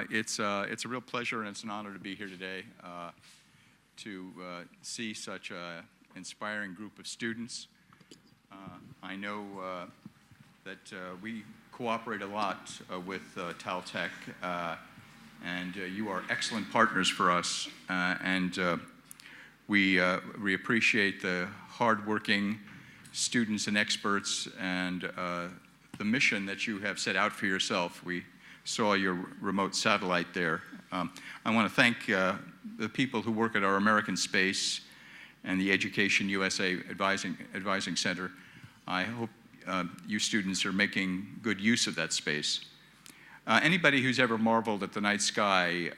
It's a real pleasure and it's an honor to be here today to see such an inspiring group of students. I know that we cooperate a lot with TalTech, and you are excellent partners for us, and we appreciate the hardworking students and experts and the mission that you have set out for yourself. We saw your remote satellite there. I want to thank the people who work at our American Space and the Education USA Advising Center. I hope you students are making good use of that space. Anybody who's ever marveled at the night sky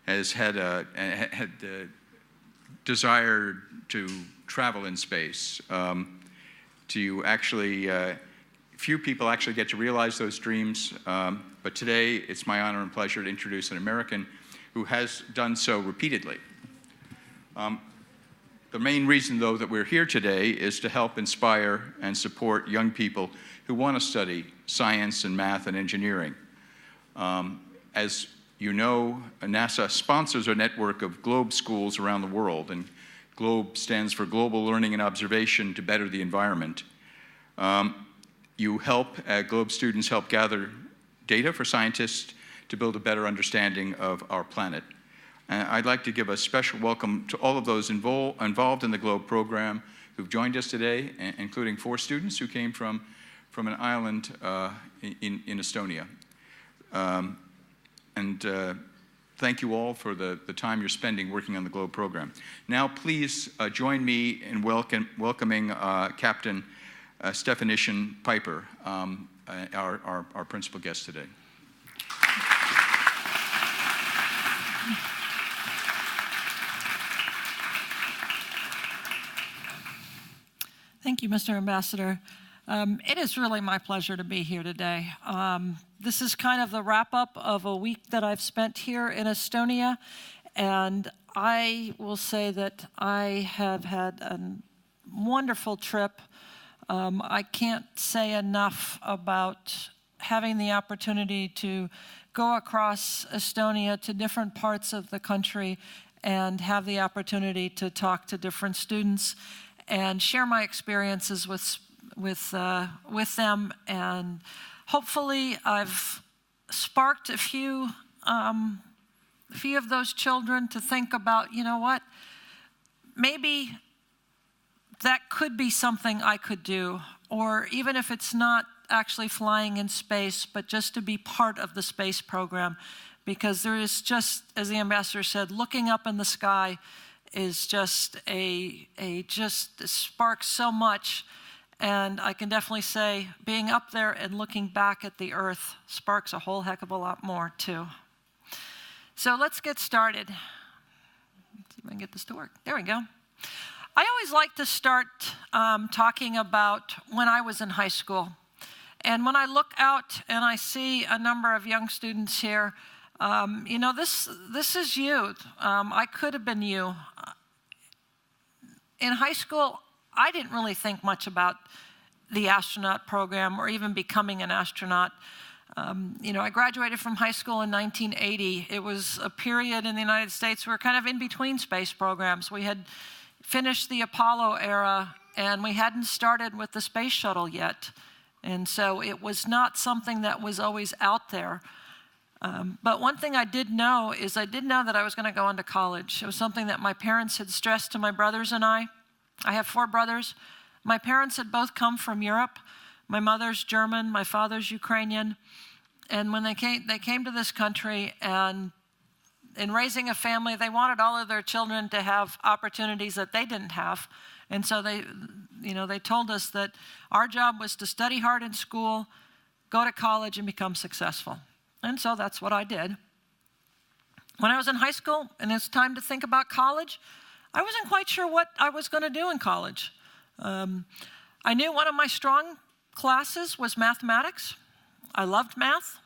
has had the desire to travel in space. To actually, few people actually get to realize those dreams, but today it's my honor and pleasure to introduce an American who has done so repeatedly. The main reason, though, that we're here today is to help inspire and support young people who want to study science and math and engineering. As you know, NASA sponsors a network of GLOBE schools around the world, and GLOBE stands for Global Learning and Observation to Better the Environment. GLOBE students help gather data for scientists to build a better understanding of our planet. I'd like to give a special welcome to all of those involved in the GLOBE program who've joined us today, including 4 students who came from an island in Estonia. Thank you all for the time you're spending working on the GLOBE program. Now, please join me in welcoming Captain Stefanyshyn-Piper, our principal guest today. Thank you, Mr. Ambassador. It is really my pleasure to be here today. This is kind of the wrap-up of a week that I've spent here in Estonia, and I will say that I have had a wonderful trip. I can't say enough about having the opportunity to go across Estonia to different parts of the country and have the opportunity to talk to different students and share my experiences with them, and hopefully I've sparked a few of those children to think about, you know what, maybe that could be something I could do, or even if it's not actually flying in space, but just to be part of the space program, because there is just, as the ambassador said, looking up in the sky is just just sparks so much. And I can definitely say being up there and looking back at the Earth sparks a whole heck of a lot more too. So let's get started. Let's see if I can get this to work. There we go. I always like to start talking about when I was in high school. And when I look out and I see a number of young students here, you know, this is you. I could have been you. In high school, I didn't really think much about the astronaut program or even becoming an astronaut. You know, I graduated from high school in 1980. It was a period in the United States where we were kind of in between space programs. We had finished the Apollo era and we hadn't started with the Space Shuttle yet. And so it was not something that was always out there. But one thing I did know is I did know that I was going to go on to college. It was something that my parents had stressed to my brothers and I. I have 4 brothers. My parents had both come from Europe. My mother's German, my father's Ukrainian. And when they came to this country, and in raising a family, they wanted all of their children to have opportunities that they didn't have. And so they told us that our job was to study hard in school, go to college, and become successful. And so that's what I did. When I was in high school and it's time to think about college, I wasn't quite sure what I was going to do in college. I knew one of my strong classes was mathematics. I loved math.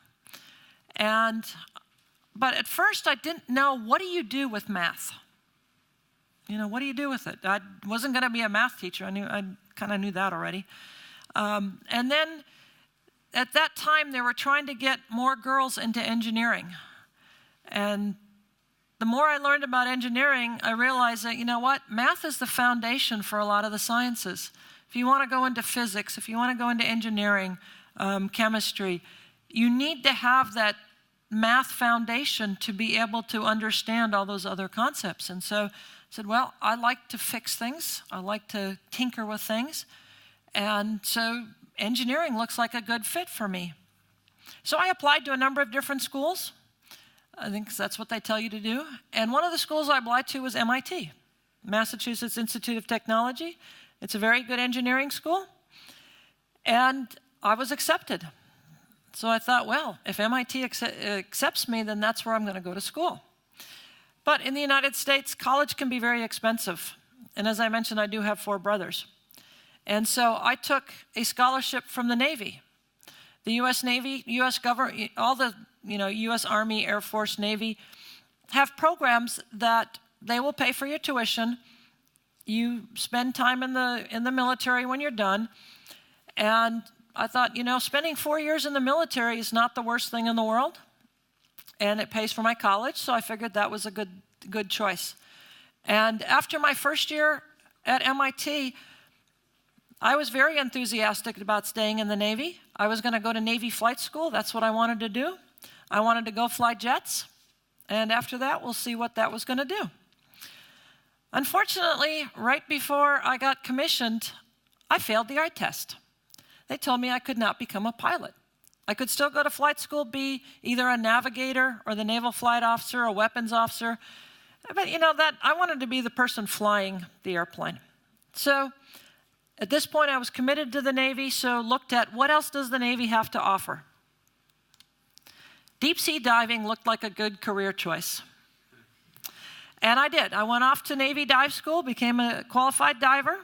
But at first I didn't know, what do you do with math? You know, what do you do with it? I wasn't going to be a math teacher. I kind of knew that already. And then at that time, they were trying to get more girls into engineering. And the more I learned about engineering, I realized that, you know what, math is the foundation for a lot of the sciences. If you want to go into physics, if you want to go into engineering, chemistry, you need to have that math foundation to be able to understand all those other concepts. And so I said, well, I like to fix things. I like to tinker with things. And so engineering looks like a good fit for me. So I applied to a number of different schools. I think that's what they tell you to do. And one of the schools I applied to was MIT, Massachusetts Institute of Technology. It's a very good engineering school. And I was accepted. So I thought, well, if MIT accepts me, then that's where I'm going to go to school. But in the United States, college can be very expensive. And as I mentioned, I do have 4 brothers. And so I took a scholarship from the Navy. The U.S. Navy, U.S. government, all the U.S. Army, Air Force, Navy have programs that they will pay for your tuition. You spend time in the military when you're done. And I thought, spending 4 years in the military is not the worst thing in the world. And it pays for my college, so I figured that was a good choice. And after my first year at MIT, I was very enthusiastic about staying in the Navy. I was going to go to Navy flight school. That's what I wanted to do. I wanted to go fly jets. And after that, we'll see what that was going to do. Unfortunately, right before I got commissioned, I failed the eye test. They told me I could not become a pilot. I could still go to flight school, be either a navigator or the naval flight officer or weapons officer. But that I wanted to be the person flying the airplane. So at this point, I was committed to the Navy, so looked at what else does the Navy have to offer. Deep sea diving looked like a good career choice. And I did. I went off to Navy dive school, became a qualified diver.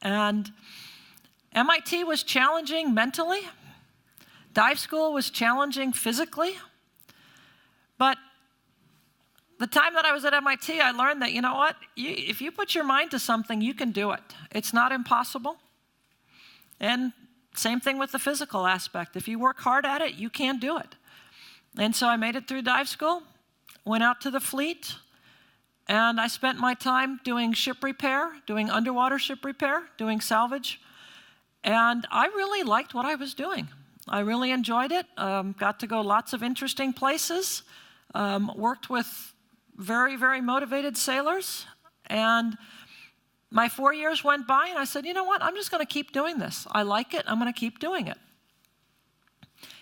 And MIT was challenging mentally. Dive school was challenging physically. But the time that I was at MIT, I learned that, if you put your mind to something, you can do it. It's not impossible. And same thing with the physical aspect. If you work hard at it, you can do it. And so I made it through dive school, went out to the fleet, and I spent my time doing ship repair, doing underwater ship repair, doing salvage. And I really liked what I was doing. I really enjoyed it. Got to go lots of interesting places. Worked with very, very motivated sailors. And my 4 years went by, and I said, you know what? I'm just going to keep doing this. I like it. I'm going to keep doing it.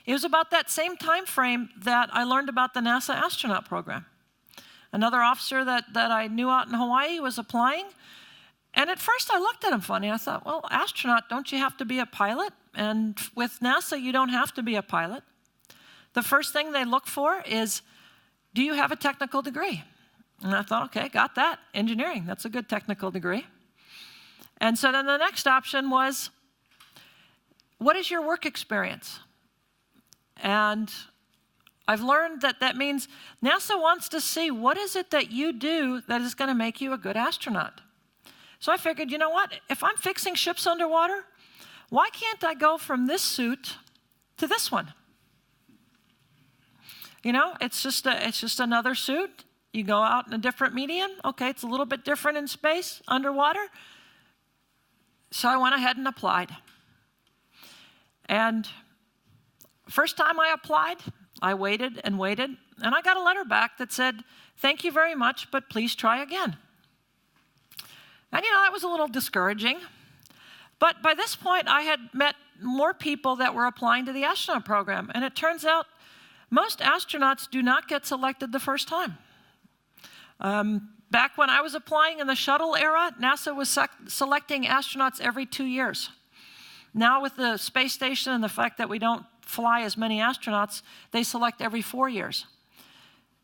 It was about that same time frame that I learned about the NASA astronaut program. Another officer that I knew out in Hawaii was applying. And at first, I looked at him funny. I thought, well, astronaut, don't you have to be a pilot? And with NASA, you don't have to be a pilot. The first thing they look for is, do you have a technical degree? And I thought, okay, got that. Engineering, that's a good technical degree. And so then the next option was, what is your work experience? And I've learned that means NASA wants to see what is it that you do that is going to make you a good astronaut. So I figured, you know what? If I'm fixing ships underwater, why can't I go from this suit to this one? It's just another suit. You go out in a different medium. Okay, it's a little bit different in space, underwater. So I went ahead and applied. And first time I applied, I waited and waited, and I got a letter back that said, thank you very much, but please try again. And that was a little discouraging. But by this point, I had met more people that were applying to the astronaut program. And it turns out most astronauts do not get selected the first time. Back when I was applying in the shuttle era, NASA was selecting astronauts every 2 years. Now with the space station and the fact that we don't fly as many astronauts, they select every 4 years.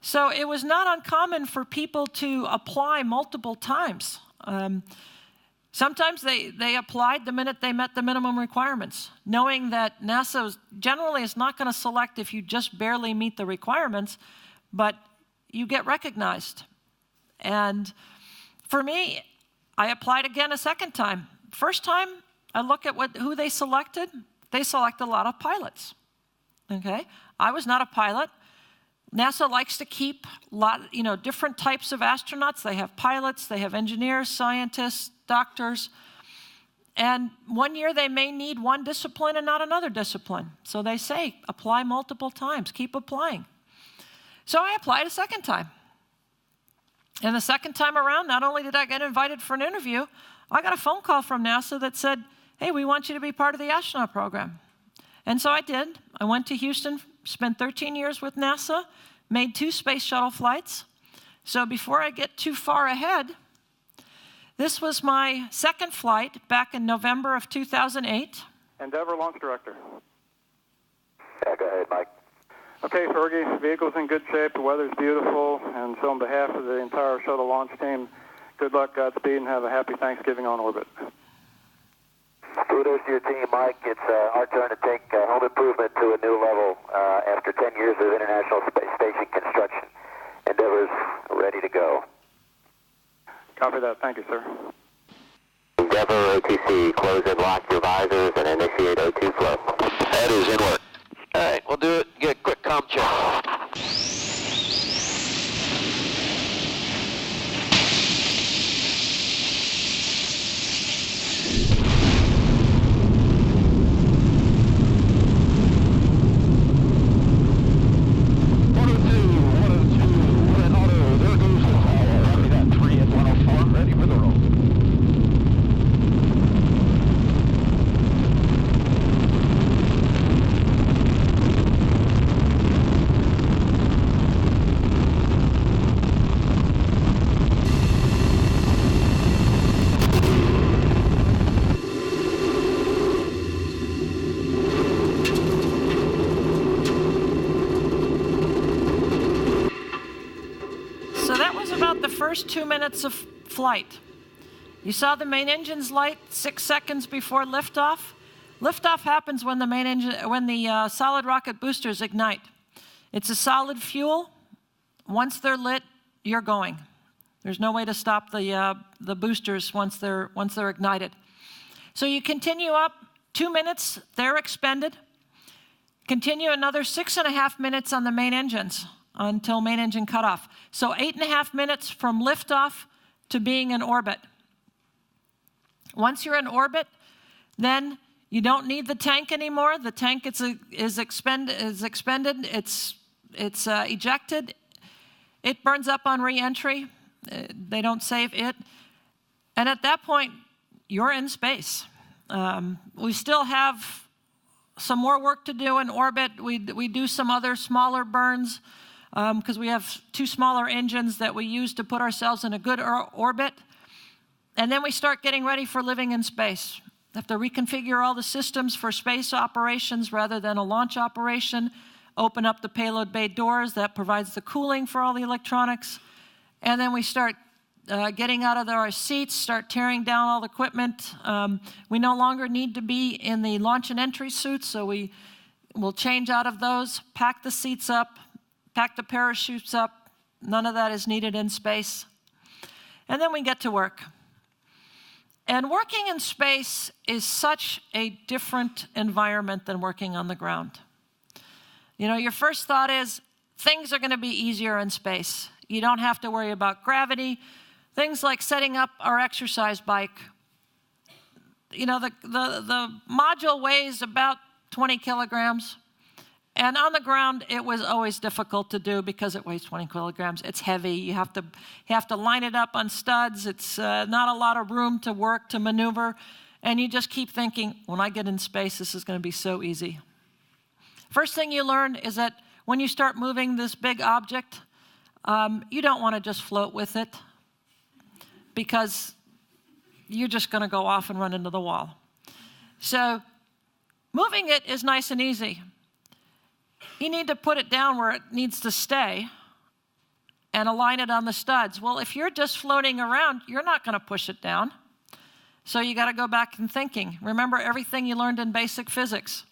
So it was not uncommon for people to apply multiple times. Sometimes they applied the minute they met the minimum requirements, knowing that NASA generally is not going to select if you just barely meet the requirements, but you get recognized. And for me, I applied again a second time. First time, I look at who they selected. they select a lot of pilots, okay? I was not a pilot. NASA likes to keep different types of astronauts. They have pilots, they have engineers, scientists, doctors. And one year they may need one discipline and not another discipline. So they say, apply multiple times, keep applying. So I applied a second time. And the second time around, not only did I get invited for an interview, I got a phone call from NASA that said, hey, we want you to be part of the astronaut program. And so I did. I went to Houston, spent 13 years with NASA, made 2 space shuttle flights. So before I get too far ahead, this was my second flight back in November of 2008. Endeavour Launch Director. Yeah, go ahead, Mike. Okay, Fergie, vehicle's in good shape, the weather's beautiful, and so on behalf of the entire shuttle launch team, good luck, Godspeed, and have a happy Thanksgiving on orbit. Kudos to your team, Mike. It's our turn to take home improvement to a new level after 10 years of International Space Station construction. Endeavour's ready to go. Copy that. Thank you, sir. Endeavour OTC, close and lock your visors and initiate O2 flow. That is in work. All right, we'll do it. Get a quick comm check. First 2 minutes of flight. You saw the main engines light 6 seconds before liftoff. Liftoff happens when the solid rocket boosters ignite. It's a solid fuel. Once they're lit, you're going. There's no way to stop the boosters once they're ignited. So you continue up 2 minutes, they're expended. Continue another 6.5 minutes on the main engines until main engine cutoff. So 8.5 minutes from liftoff to being in orbit. Once you're in orbit, then you don't need the tank anymore. The tank is expended, it's ejected. It burns up on re-entry. They don't save it. And at that point, you're in space. We still have some more work to do in orbit. We do some other smaller burns, because we have 2 smaller engines that we use to put ourselves in a good orbit. And then we start getting ready for living in space. We have to reconfigure all the systems for space operations rather than a launch operation, open up the payload bay doors that provides the cooling for all the electronics. And then we start getting out of our seats, start tearing down all the equipment. We no longer need to be in the launch and entry suits, so we will change out of those, pack the seats up, pack the parachutes up. None of that is needed in space. And then we get to work. And working in space is such a different environment than working on the ground. You know, your first thought is, things are going to be easier in space. You don't have to worry about gravity. Things like setting up our exercise bike. You know, the module weighs about 20 kilograms. And on the ground, it was always difficult to do because it weighs 20 kilograms. It's heavy. You have to line it up on studs. It's not a lot of room to work, to maneuver. And you just keep thinking, when I get in space, this is going to be so easy. First thing you learn is that when you start moving this big object, you don't want to just float with it because you're just going to go off and run into the wall. So moving it is nice and easy. You need to put it down where it needs to stay and align it on the studs. Well, if you're just floating around, you're not going to push it down. So you got to go back and thinking. Remember everything you learned in basic physics.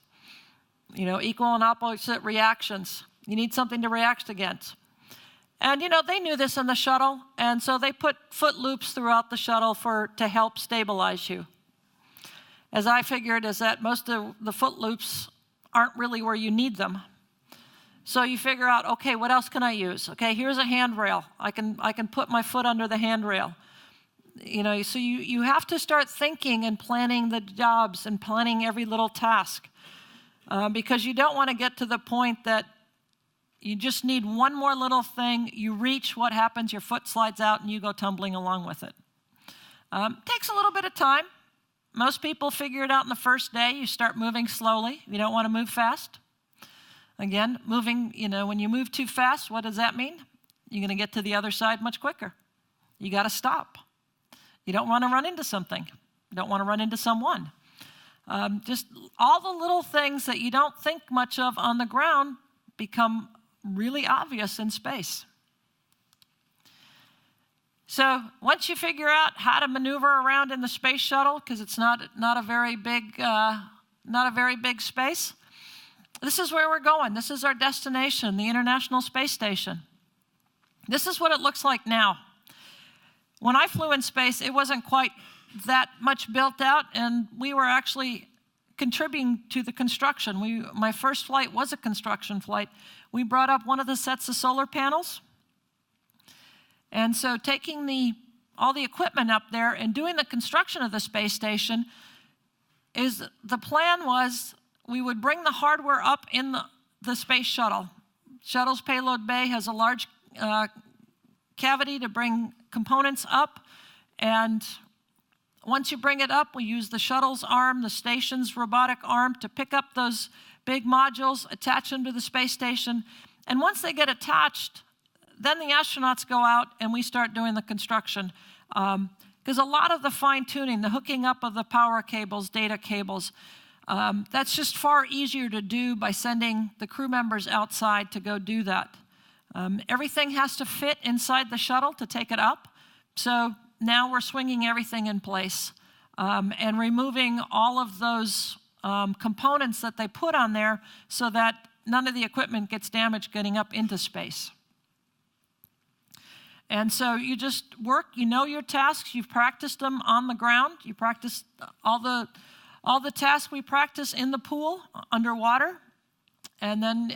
You know, equal and opposite reactions. You need something to react against. And, you know, they knew this in the shuttle, and so they put foot loops throughout the shuttle to help stabilize you. as I figured, is that most of the foot loops aren't really where you need them. So you figure out, okay, what else can I use? Okay, here's a handrail. I can put my foot under the handrail. You know, so you have to start thinking and planning the jobs and planning every little task, because you don't want to get to the point that you just need one more little thing, you reach, what happens? Your foot slides out and you go tumbling along with it. Takes a little bit of time. Most people figure it out in the first day. You start moving slowly. You don't want to move fast. Again, moving, you know, when you move too fast, what does that mean? You're going to get to the other side much quicker. You got to stop. You don't want to run into something. You don't want to run into someone. Just all the little things that you don't think much of on the ground become really obvious in space. So once you figure out how to maneuver around in the space shuttle, because it's not a very big space, this is where we're going. This is our destination, the International Space Station. This is what it looks like now. When I flew in space, it wasn't quite that much built out, and we were actually contributing to the construction. My first flight was a construction flight. We brought up one of the sets of solar panels. And so taking all the equipment up there and doing the construction of the space station, the plan was we would bring the hardware up in the space shuttle. Shuttle's payload bay has a large cavity to bring components up, and once you bring it up, we use the shuttle's arm, the station's robotic arm, to pick up those big modules, attach them to the space station, and once they get attached, then the astronauts go out and we start doing the construction. Because a lot of the fine-tuning, the hooking up of the power cables, data cables, that's just far easier to do by sending the crew members outside to go do that. Everything has to fit inside the shuttle to take it up. So now we're swinging everything in place and removing all of those components that they put on there so that none of the equipment gets damaged getting up into space. And so you just work, you know your tasks, you've practiced them on the ground, you practice all the tasks we practice in the pool, underwater, and then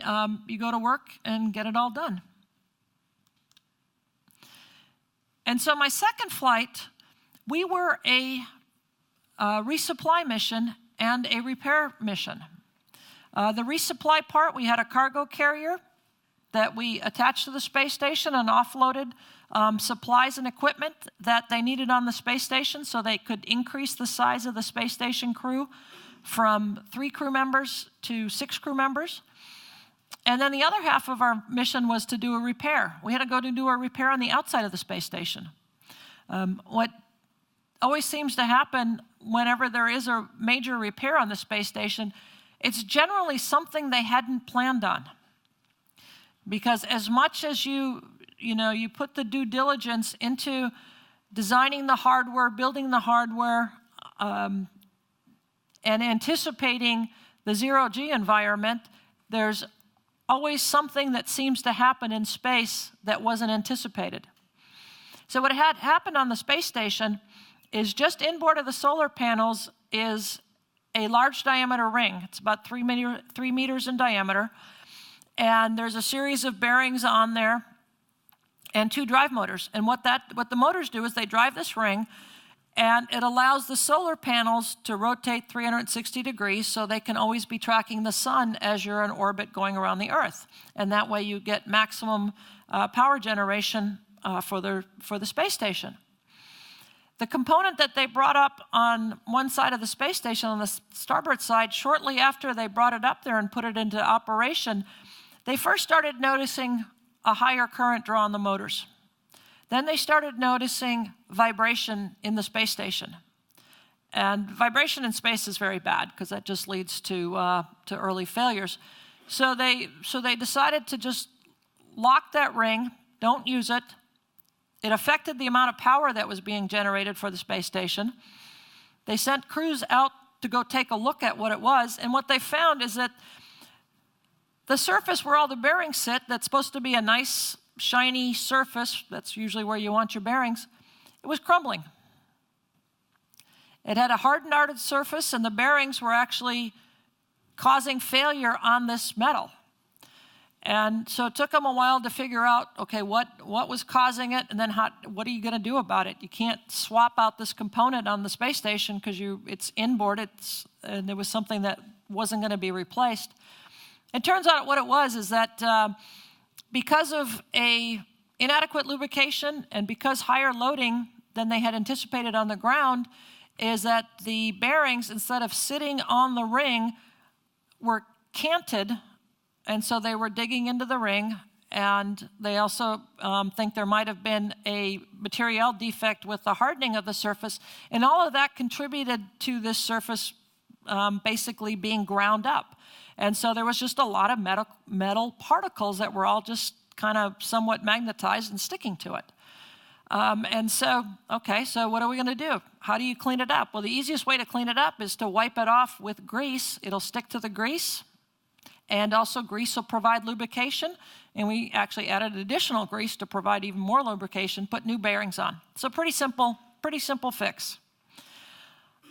you go to work and get it all done. And so my second flight, we were a resupply mission and a repair mission. The resupply part, we had a cargo carrier that we attached to the space station and offloaded supplies and equipment that they needed on the space station so they could increase the size of the space station crew from 3 crew members to 6 crew members. And then the other half of our mission was to do a repair. We had to go to do a repair on the outside of the space station. What always seems to happen whenever there is a major repair on the space station, it's generally something they hadn't planned on. Because as much as you put the due diligence into designing the hardware, building the hardware, and anticipating the zero-G environment, there's always something that seems to happen in space that wasn't anticipated. So what had happened on the space station is just inboard of the solar panels is a large diameter ring. It's about 3 meters in diameter. And there's a series of bearings on there and 2 drive motors. And what the motors do is they drive this ring, and it allows the solar panels to rotate 360 degrees so they can always be tracking the sun as you're in orbit going around the Earth. And that way you get maximum power generation for the space station. The component that they brought up on one side of the space station, on the starboard side, shortly after they brought it up there and put it into operation, they first started noticing a higher current draw on the motors. Then they started noticing vibration in the space station. And vibration in space is very bad because that just leads to early failures. So they decided to just lock that ring, don't use it. It affected the amount of power that was being generated for the space station. They sent crews out to go take a look at what it was, and what they found is that the surface where all the bearings sit, that's supposed to be a nice, shiny surface, that's usually where you want your bearings, it was crumbling. It had a hardened surface, and the bearings were actually causing failure on this metal. And so it took them a while to figure out, okay, what was causing it, and then what are you going to do about it? You can't swap out this component on the space station because it's inboard, and there was something that wasn't going to be replaced. It turns out what it was is that because of a inadequate lubrication and because higher loading than they had anticipated on the ground, is that the bearings, instead of sitting on the ring, were canted, and so they were digging into the ring, and they also think there might have been a material defect with the hardening of the surface, and all of that contributed to this surface basically being ground up. And so there was just a lot of metal particles that were all just kind of somewhat magnetized and sticking to it. And so, okay, so what are we going to do? How do you clean it up? Well, the easiest way to clean it up is to wipe it off with grease. It'll stick to the grease, and also grease will provide lubrication. And we actually added additional grease to provide even more lubrication, put new bearings on. So pretty simple fix.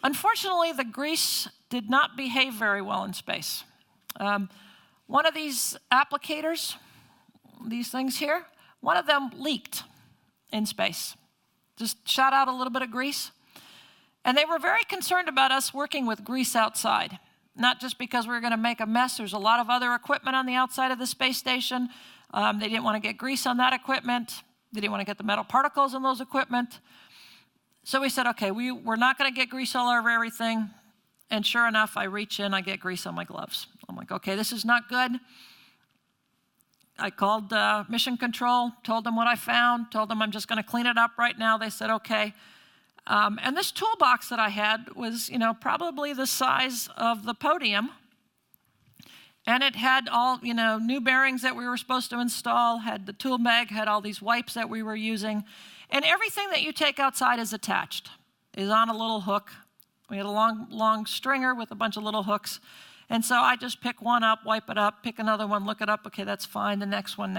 Unfortunately, the grease did not behave very well in space. One of these applicators, these things here, one of them leaked in space. Just shot out a little bit of grease. And they were very concerned about us working with grease outside. Not just because we were going to make a mess. There's a lot of other equipment on the outside of the space station. They didn't want to get grease on that equipment. They didn't want to get the metal particles on those equipment. So we said, okay, we're not going to get grease all over everything. And sure enough, I reach in, I get grease on my gloves. I'm like, okay, this is not good. I called Mission Control, told them what I found, told them I'm just going to clean it up right now. They said, okay. And this toolbox that I had was, probably the size of the podium. And it had all, new bearings that we were supposed to install, had the tool bag, had all these wipes that we were using. And everything that you take outside is attached, is on a little hook. We had a long stringer with a bunch of little hooks. And so I just pick one up, wipe it up, pick another one, look it up. Okay, that's fine. The next one.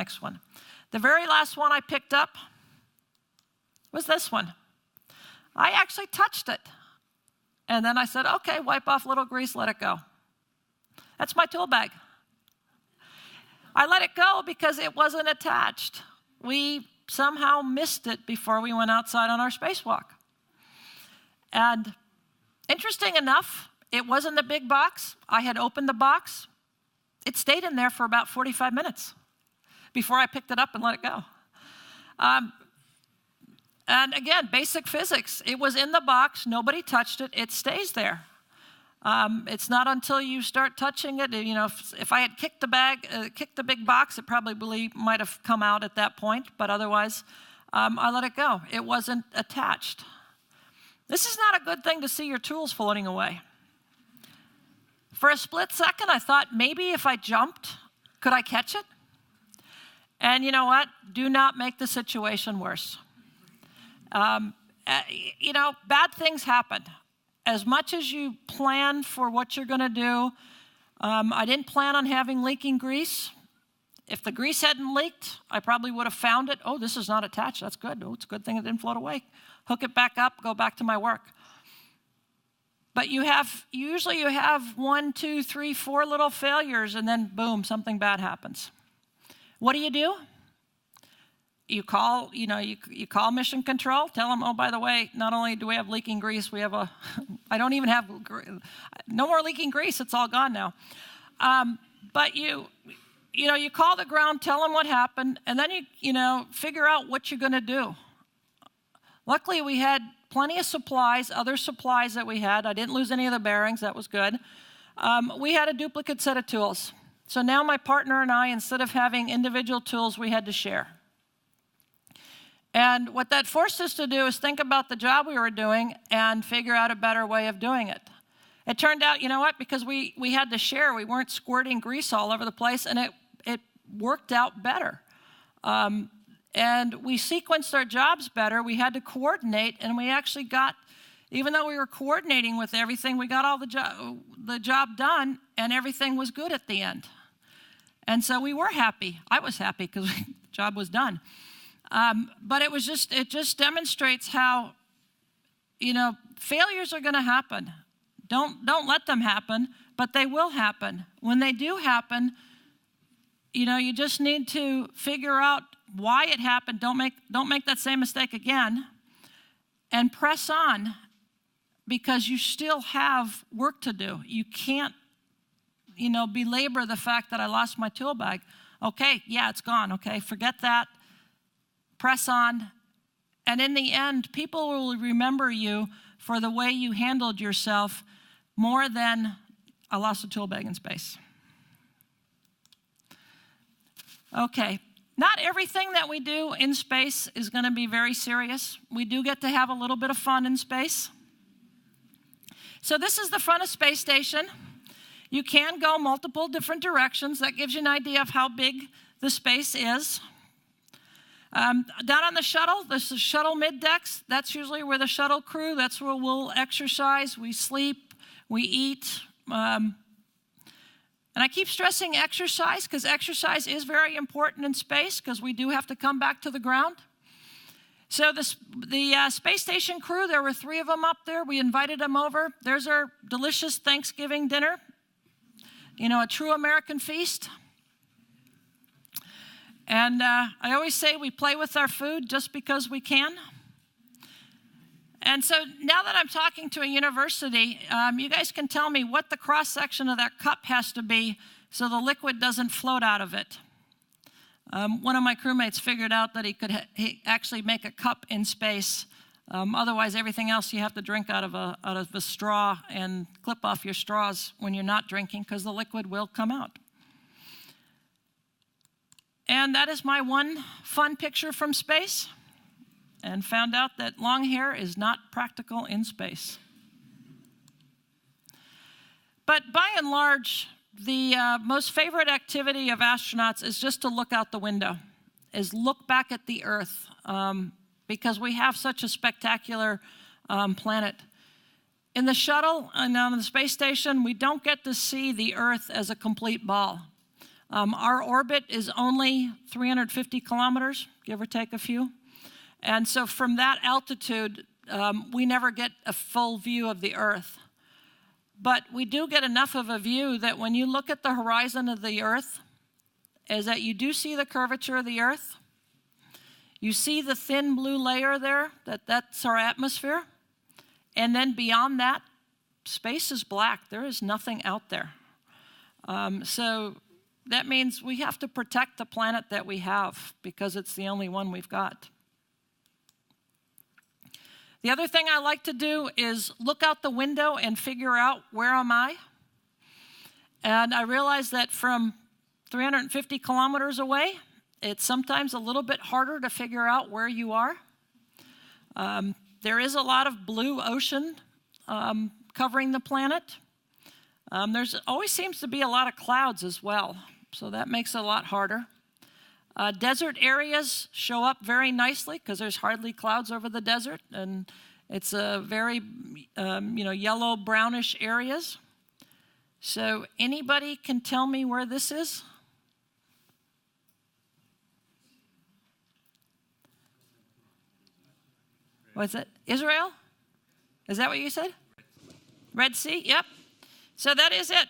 The very last one I picked up was this one. I actually touched it. And then I said, okay, wipe off a little grease, let it go. That's my tool bag. I let it go because it wasn't attached. We somehow missed it before we went outside on our spacewalk. And interesting enough, it was in the big box. I had opened the box. It stayed in there for about 45 minutes before I picked it up and let it go. And again, basic physics. It was in the box. Nobody touched it. It stays there. It's not until you start touching it. If I had kicked the big box, it probably might have come out at that point. But otherwise, I let it go. It wasn't attached. This is not a good thing to see your tools floating away. For a split second, I thought maybe if I jumped, could I catch it? And you know what? Do not make the situation worse. Bad things happen. As much as you plan for what you're going to do, I didn't plan on having leaking grease. If the grease hadn't leaked, I probably would have found it. Oh, this is not attached. That's good. Oh, it's a good thing it didn't float away. Hook it back up, go back to my work. But usually you have 1, 2, 3, 4 little failures, and then boom, something bad happens. What do? You call Mission Control, tell them, oh, by the way, not only do we have leaking grease, I don't even have, no more leaking grease, it's all gone now. But you call the ground, tell them what happened, and then you figure out what you're going to do. Luckily, we had plenty of supplies, other supplies that we had. I didn't lose any of the bearings, that was good. We had a duplicate set of tools. So now my partner and I, instead of having individual tools, we had to share. And what that forced us to do is think about the job we were doing and figure out a better way of doing it. It turned out, because we had to share, we weren't squirting grease all over the place, and it worked out better. And we sequenced our jobs better. We had to coordinate, and we actually got, even though we were coordinating with everything, we got all the job done, and everything was good at the end. And so we were happy. I was happy because the job was done. But it just demonstrates how failures are going to happen. Don't let them happen, but they will happen. When they do happen, you just need to figure out why it happened. Don't make that same mistake again, and press on, because you still have work to do. You can't, belabor the fact that I lost my tool bag. Okay, yeah, it's gone. Okay, forget that. Press on. And in the end, people will remember you for the way you handled yourself more than I lost a tool bag in space. Okay, not everything that we do in space is going to be very serious. We do get to have a little bit of fun in space. So this is the front of Space Station. You can go multiple different directions. That gives you an idea of how big the space is. Down on the shuttle, this is shuttle mid-decks. That's usually where the shuttle crew, that's where we'll exercise, we sleep, we eat. And I keep stressing exercise, because exercise is very important in space, because we do have to come back to the ground. So the space station crew, there were 3 of them up there. We invited them over. There's our delicious Thanksgiving dinner. A true American feast. And I always say we play with our food just because we can. And so now that I'm talking to a university, you guys can tell me what the cross-section of that cup has to be so the liquid doesn't float out of it. One of my crewmates figured out that he could actually make a cup in space. Otherwise, everything else you have to drink out of a straw and clip off your straws when you're not drinking, because the liquid will come out. And that is my one fun picture from space, and found out that long hair is not practical in space. But by and large, the most favorite activity of astronauts is just to look out the window, is look back at the Earth, because we have such a spectacular planet. In the shuttle and on the space station, we don't get to see the Earth as a complete ball. Our orbit is only 350 kilometers, give or take a few. And so from that altitude, we never get a full view of the Earth. But we do get enough of a view that when you look at the horizon of the Earth, is that you do see the curvature of the Earth. You see the thin blue layer there, that's our atmosphere. And then beyond that, space is black. There is nothing out there. So that means we have to protect the planet that we have, because it's the only one we've got. The other thing I like to do is look out the window and figure out, where am I? And I realize that from 350 kilometers away, it's sometimes a little bit harder to figure out where you are. There is a lot of blue ocean covering the planet. There's always seems to be a lot of clouds as well, so that makes it a lot harder. Desert areas show up very nicely because there's hardly clouds over the desert, and it's a very yellow brownish areas. So anybody can tell me where this is? What's it? Israel? Is that what you said? Red Sea? Yep. So that is it.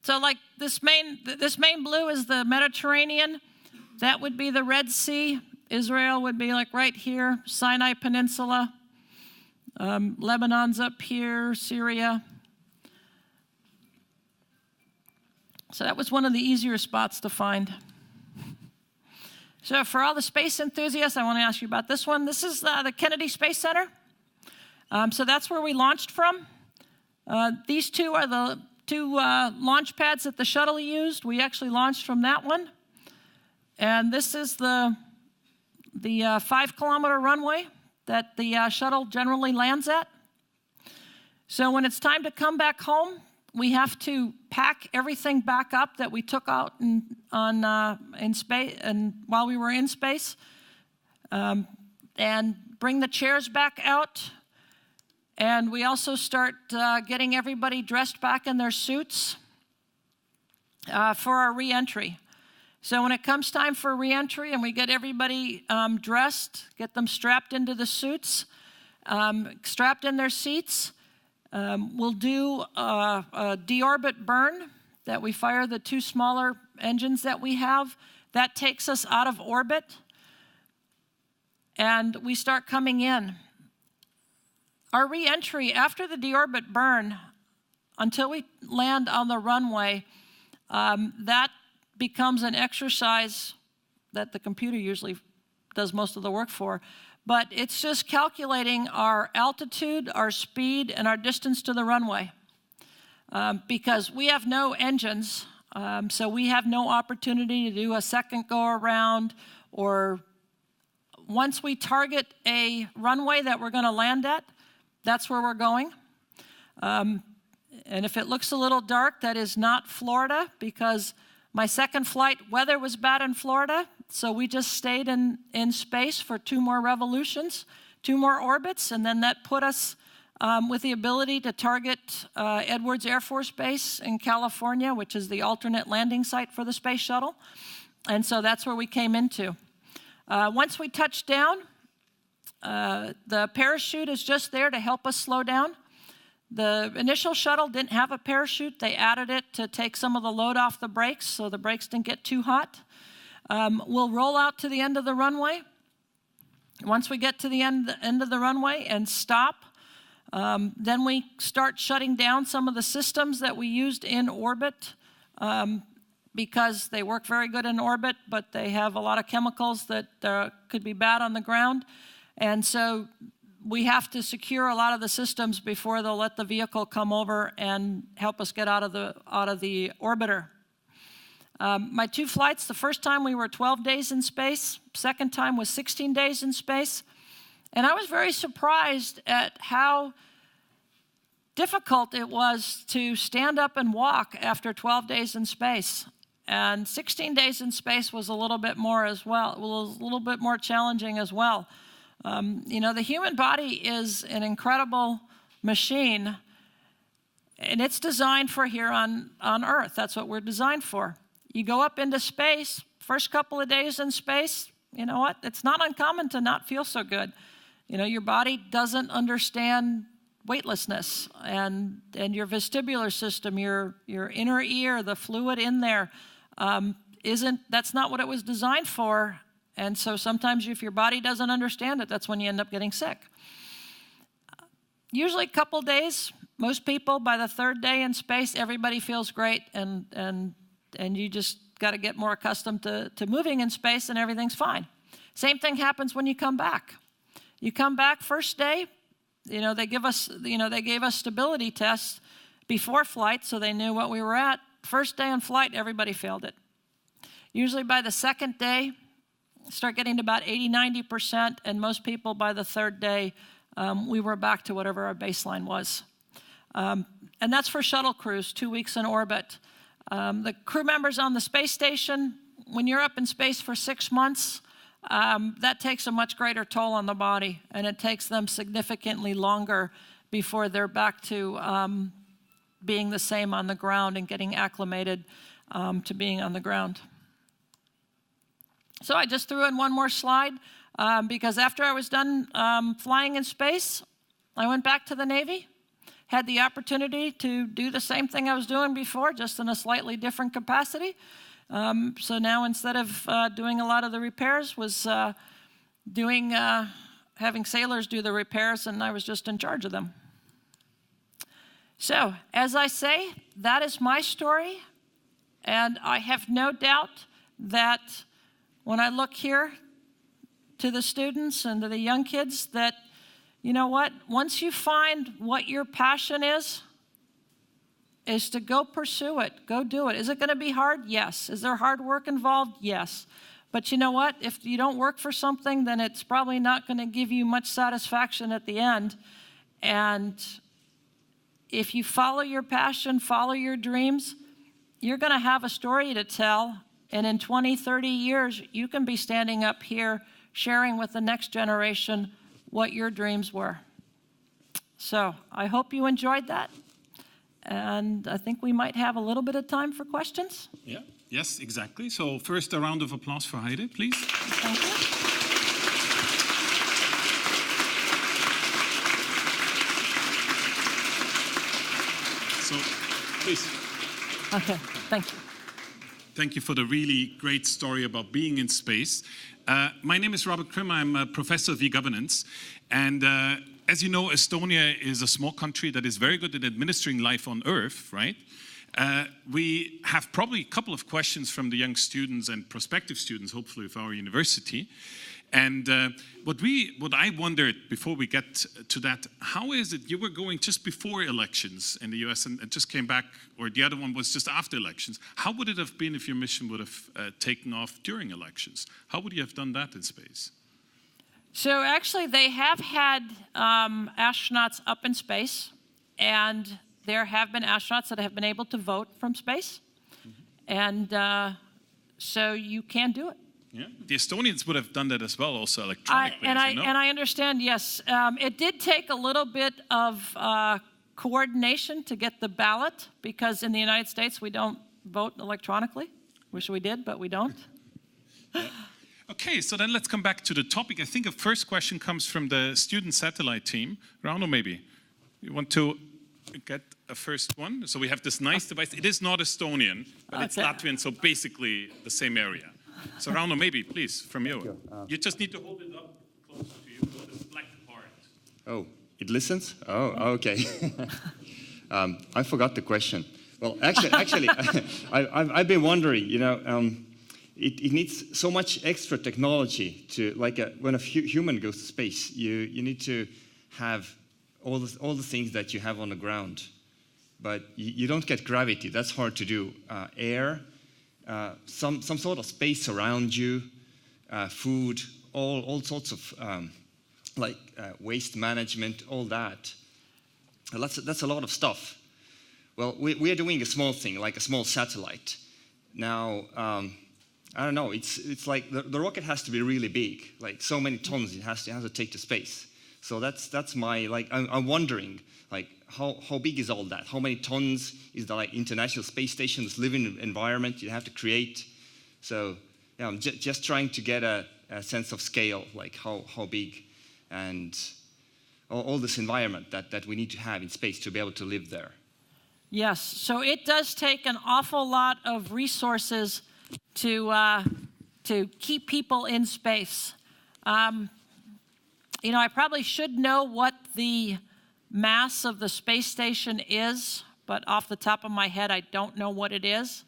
So like this main blue is the Mediterranean. That would be the Red Sea. Israel would be like right here, Sinai Peninsula. Lebanon's up here, Syria. So that was one of the easier spots to find. So for all the space enthusiasts, I want to ask you about this one. This is the Kennedy Space Center. So that's where we launched from. These two are the two launch pads that the shuttle used. We actually launched from that one. And this is the 5-kilometer runway that the shuttle generally lands at. So when it's time to come back home, we have to pack everything back up that we took out in space and while we were in space, and bring the chairs back out. And we also start getting everybody dressed back in their suits for our re-entry. So when it comes time for reentry and we get everybody dressed, get them strapped into the suits, strapped in their seats, we'll do a deorbit burn that we fire the 2 smaller engines that we have. That takes us out of orbit, and we start coming in. Our reentry after the deorbit burn, until we land on the runway, that becomes an exercise that the computer usually does most of the work for. But it's just calculating our altitude, our speed, and our distance to the runway. Because we have no engines, so we have no opportunity to do a second go-around, or once we target a runway that we're going to land at, that's where we're going. And if it looks a little dark, that is not Florida, because my second flight, weather was bad in Florida, so we just stayed in space for 2 more revolutions, 2 more orbits, and then that put us with the ability to target Edwards Air Force Base in California, which is the alternate landing site for the Space Shuttle. And so that's where we came into. Once we touched down, the parachute is just there to help us slow down. The initial shuttle didn't have a parachute. They added it to take some of the load off the brakes so the brakes didn't get too hot. We'll roll out to the end of the runway. Once we get to the end of the runway and stop, then we start shutting down some of the systems that we used in orbit because they work very good in orbit, but they have a lot of chemicals that could be bad on the ground. And so we have to secure a lot of the systems before they'll let the vehicle come over and help us get out of the orbiter. My 2 flights, the first time we were 12 days in space, second time was 16 days in space. And I was very surprised at how difficult it was to stand up and walk after 12 days in space. And 16 days in space was a little bit more as well. It was a little bit more challenging as well. You know, the human body is an incredible machine, and it's designed for here on Earth. That's what we're designed for. You go up into space, first couple of days in space, you know what? It's not uncommon to not feel so good. You know, your body doesn't understand weightlessness, and your vestibular system, your inner ear, the fluid in there, that's not what it was designed for. And so sometimes if your body doesn't understand it, that's when you end up getting sick. Usually a couple days, most people by the 3rd day in space, everybody feels great, and you just got to get more accustomed to moving in space and everything's fine. Same thing happens when you come back. You come back first day, you know, they gave us stability tests before flight so they knew what we were at. First day on flight, everybody failed it. Usually by the 2nd day, start getting to about 80-90%, and most people by the 3rd day, we were back to whatever our baseline was. And that's for shuttle crews, 2 weeks in orbit. The crew members on the space station, when you're up in space for 6 months, that takes a much greater toll on the body, and it takes them significantly longer before they're back to being the same on the ground and getting acclimated to being on the ground. So I just threw in one more slide because after I was done flying in space, I went back to the Navy, had the opportunity to do the same thing I was doing before, just in a slightly different capacity. So now instead of doing a lot of the repairs, was having sailors do the repairs, and I was just in charge of them. So, as I say, that is my story, and I have no doubt that when I look here to the students and to the young kids that, you know what, once you find what your passion is to go pursue it, go do it. Is it going to be hard? Yes. Is there hard work involved? Yes. But you know what? If you don't work for something, then it's probably not going to give you much satisfaction at the end. And if you follow your passion, follow your dreams, you're going to have a story to tell. And in 20, 30 years, you can be standing up here sharing with the next generation what your dreams were. So I hope you enjoyed that. And I think we might have a little bit of time for questions. Yeah, Yes, exactly. So first, a round of applause for Heide, please. Thank you. So, please. Okay, thank you. Thank you for the really great story about being in space. My name is Robert Krimmer. I'm a professor of e-governance. And as you know, Estonia is a small country that is very good at administering life on Earth, right? We have probably a couple of questions from the young students and prospective students, hopefully, of our university. And what I wondered before we get to that, how is it you were going just before elections in the US and just came back, or the other one was just after elections? How would it have been if your mission would have taken off during elections? How would you have done that in space? So actually, they have had astronauts up in space, and there have been astronauts that have been able to vote from space. Mm-hmm. And so you can do it. Yeah, the Estonians would have done that as well, also electronically. And I understand, yes. It did take a little bit of coordination to get the ballot, because in the United States we don't vote electronically. Wish we did, but we don't. Yeah. Okay, so then let's come back to the topic. I think the first question comes from the student satellite team. Ragnar, maybe you want to get a first one? So we have this nice device. It is not Estonian, but it's Latvian, so basically the same area. So Ragnar, maybe, please, from you. You just need to hold it up closer to you, for this black part. Oh, it listens? Oh, okay. I forgot the question. Well, actually, I've been wondering, you know, it needs so much extra technology to, like, when a human goes to space, you need to have all the things that you have on the ground. But you don't get gravity. That's hard to do. Air. Some sort of space around you, food, all sorts of waste management, all that. That's a lot of stuff. Well, we are doing a small thing, like a small satellite. Now, I don't know. It's like the rocket has to be really big, like so many tons it has to take to space. So that's my I'm wondering, like, how big is all that? How many tons is the International Space Station, this living environment you have to create? So yeah, I'm just trying to get a sense of scale, like how big, and all this environment that we need to have in space to be able to live there. Yes, so it does take an awful lot of resources to keep people in space. You know, I probably should know what the mass of the space station is, but off the top of my head, I don't know what it is.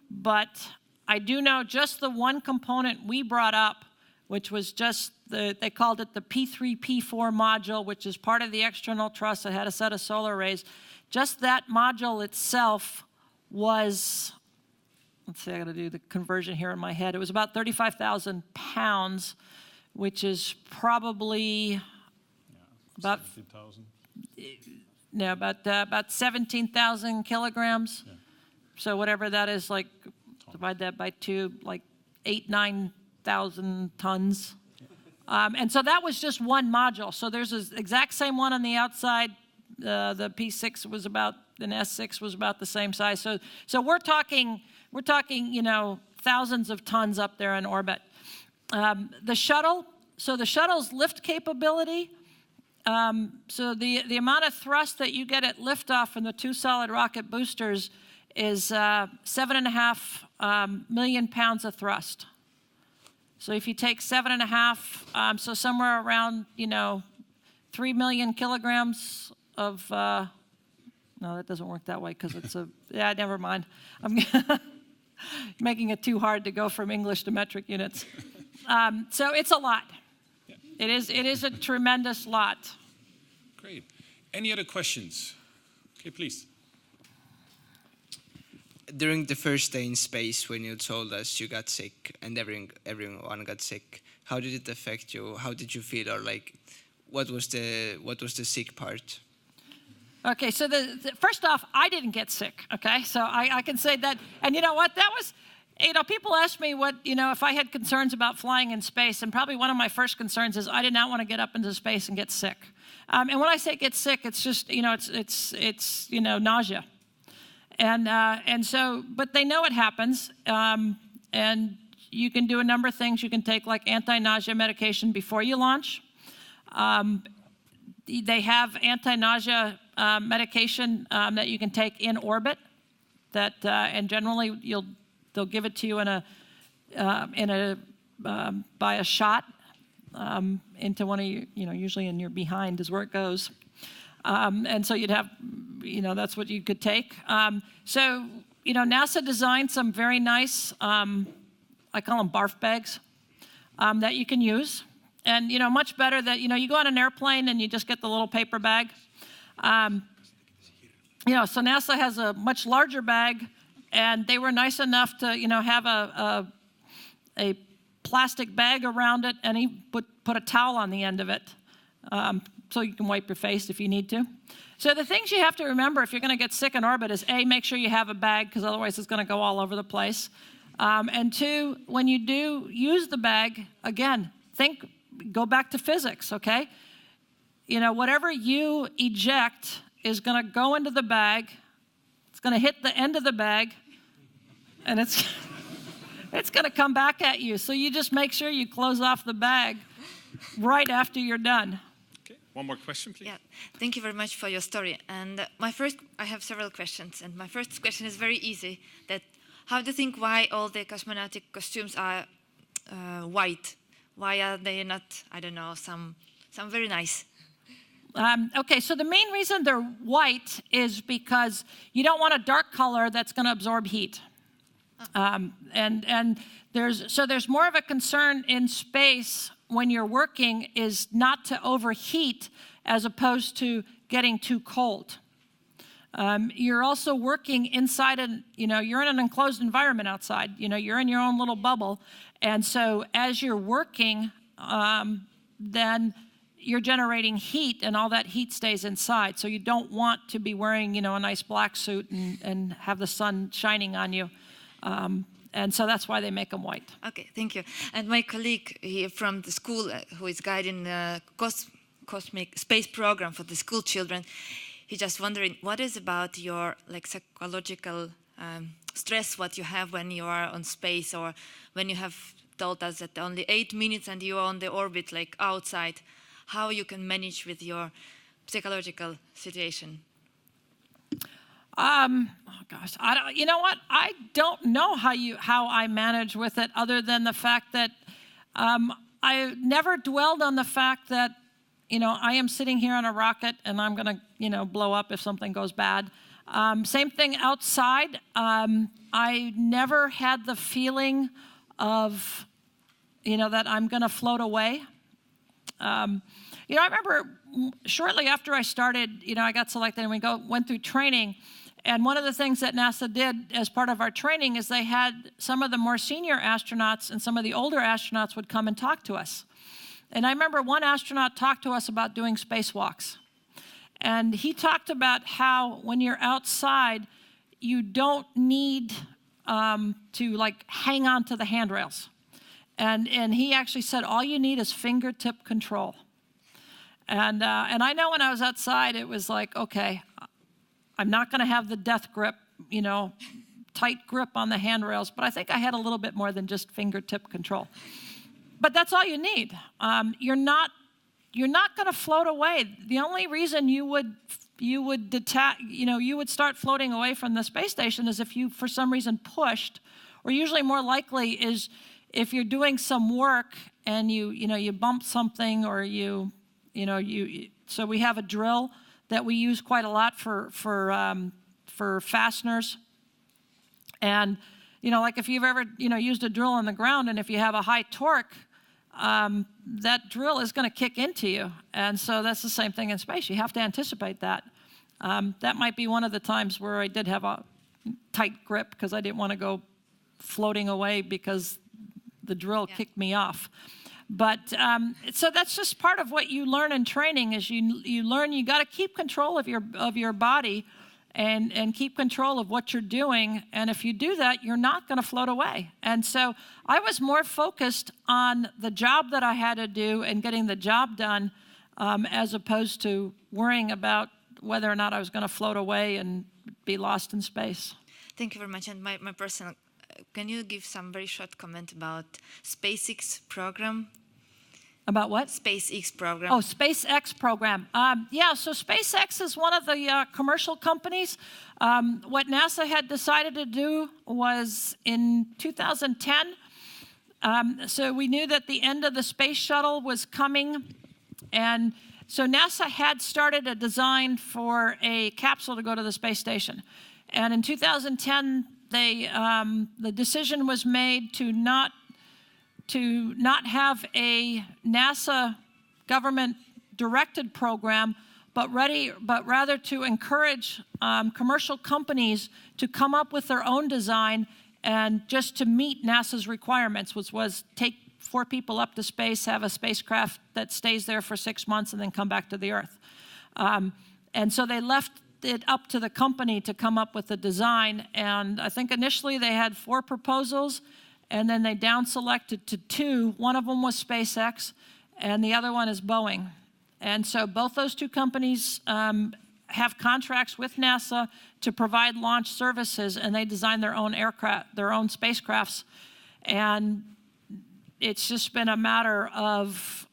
But I do know just the one component we brought up, which was just they called it the P3P4 module, which is part of the external truss that had a set of solar arrays. Just that module itself was, let's see, I gotta do the conversion here in my head. It was about 35,000 pounds, which is probably about 17,000. No, about 17,000 kilograms. Yeah. So whatever that is, like, divide that by 2, like 9,000 tons. And so that was just one module. So there's this exact same one on the outside. The P6 was about, and S6 was about the same size. So we're talking, you know, thousands of tons up there in orbit. The shuttle, so the shuttle's lift capability, so the amount of thrust that you get at liftoff from the 2 solid rocket boosters is 7.5 million pounds of thrust. So if you take 7.5, so somewhere around, you know, 3 million kilograms of, no, that doesn't work that way because it's yeah, never mind. I'm making it too hard to go from English to metric units. So it's a lot. Yeah. It is a tremendous lot. Great. Any other questions? Okay, please. During the first day in space, when you told us you got sick and everyone got sick, how did it affect you? How did you feel, or like, what was the sick part? Okay, so first off, I didn't get sick. Okay, so I can say that, and you know what? That was, you know, people ask me what, you know, if I had concerns about flying in space, and probably one of my first concerns is I did not want to get up into space and get sick. And when I say get sick, it's just, you know, it's you know, nausea. And so, but they know it happens, and you can do a number of things. You can take like anti-nausea medication before you launch. They have anti-nausea medication that you can take in orbit. And generally they'll give it to you by a shot into one of your, usually in your behind is where it goes. And so you'd have, that's what you could take. So NASA designed some very nice, I call them barf bags, that you can use. And, much better that, you go on an airplane and you just get the little paper bag. So NASA has a much larger bag, and they were nice enough to, have a plastic bag around it, and he put a towel on the end of it, so you can wipe your face if you need to. So the things you have to remember if you're going to get sick in orbit is A, make sure you have a bag, because otherwise it's going to go all over the place. And two, when you do use the bag, again, go back to physics, okay? Whatever you eject is going to go into the bag. It's going to hit the end of the bag, and it's going to come back at you. So you just make sure you close off the bag right after you're done. Okay, one more question, please. Yeah, thank you very much for your story. And I have several questions. And my first question is very easy. How do you think why all the cosmonautic costumes are white? Why are they not, I don't know, some very nice? Okay, so the main reason they're white is because you don't want a dark color that's going to absorb heat. And there's more of a concern in space when you're working is not to overheat as opposed to getting too cold. You're also working inside you're in an enclosed environment outside. You're in your own little bubble. And so as you're working, then you're generating heat, and all that heat stays inside. So you don't want to be wearing, a nice black suit and have the sun shining on you. And so that's why they make them white. Okay, thank you. And my colleague here from the school who is guiding the cosmic space program for the school children, he's just wondering, what is about your psychological stress what you have when you are on space, or when you have told us that only 8 minutes and you are on the orbit outside, how you can manage with your psychological situation? Oh gosh, you know what? I don't know how I manage with it, other than the fact that I never dwelled on the fact that I am sitting here on a rocket and I'm going to blow up if something goes bad. Same thing outside. I never had the feeling of that I'm going to float away. I remember shortly after I started, I got selected and we went through training. And one of the things that NASA did as part of our training is they had some of the more senior astronauts and some of the older astronauts would come and talk to us. And I remember one astronaut talked to us about doing spacewalks. And he talked about how when you're outside, you don't need to hang on to the handrails. And he actually said, all you need is fingertip control. And I know when I was outside, it was like, okay, I'm not going to have the death grip, tight grip on the handrails, but I think I had a little bit more than just fingertip control. But that's all you need. You're not going to float away. The only reason you would detach, you would start floating away from the space station is if you, for some reason, pushed, or usually more likely is if you're doing some work and you bump something, or so we have a drill that we use quite a lot for fasteners. And, if you've ever, used a drill on the ground, and if you have a high torque, that drill is going to kick into you. And so that's the same thing in space. You have to anticipate that. That might be one of the times where I did have a tight grip because I didn't want to go floating away because the drill kicked me off. But so that's just part of what you learn in training is you learn you got to keep control of your body and keep control of what you're doing. And if you do that, you're not going to float away. And so I was more focused on the job that I had to do and getting the job done as opposed to worrying about whether or not I was going to float away and be lost in space. Thank you very much. And my personal, can you give some very short comment about SpaceX program? About what? SpaceX program. Oh, SpaceX program. Yeah, so SpaceX is one of the commercial companies. What NASA had decided to do was in 2010, so we knew that the end of the Space Shuttle was coming, and so NASA had started a design for a capsule to go to the space station. And in 2010, the decision was made to not have a NASA government-directed program, but rather to encourage commercial companies to come up with their own design and just to meet NASA's requirements, which was take 4 people up to space, have a spacecraft that stays there for 6 months, and then come back to the Earth. And so they left it up to the company to come up with the design. And I think initially they had 4 proposals, and then they down-selected to 2. One of them was SpaceX, and the other one is Boeing. And so both those 2 companies have contracts with NASA to provide launch services, and they design their own aircraft, their own spacecrafts. And it's just been a matter of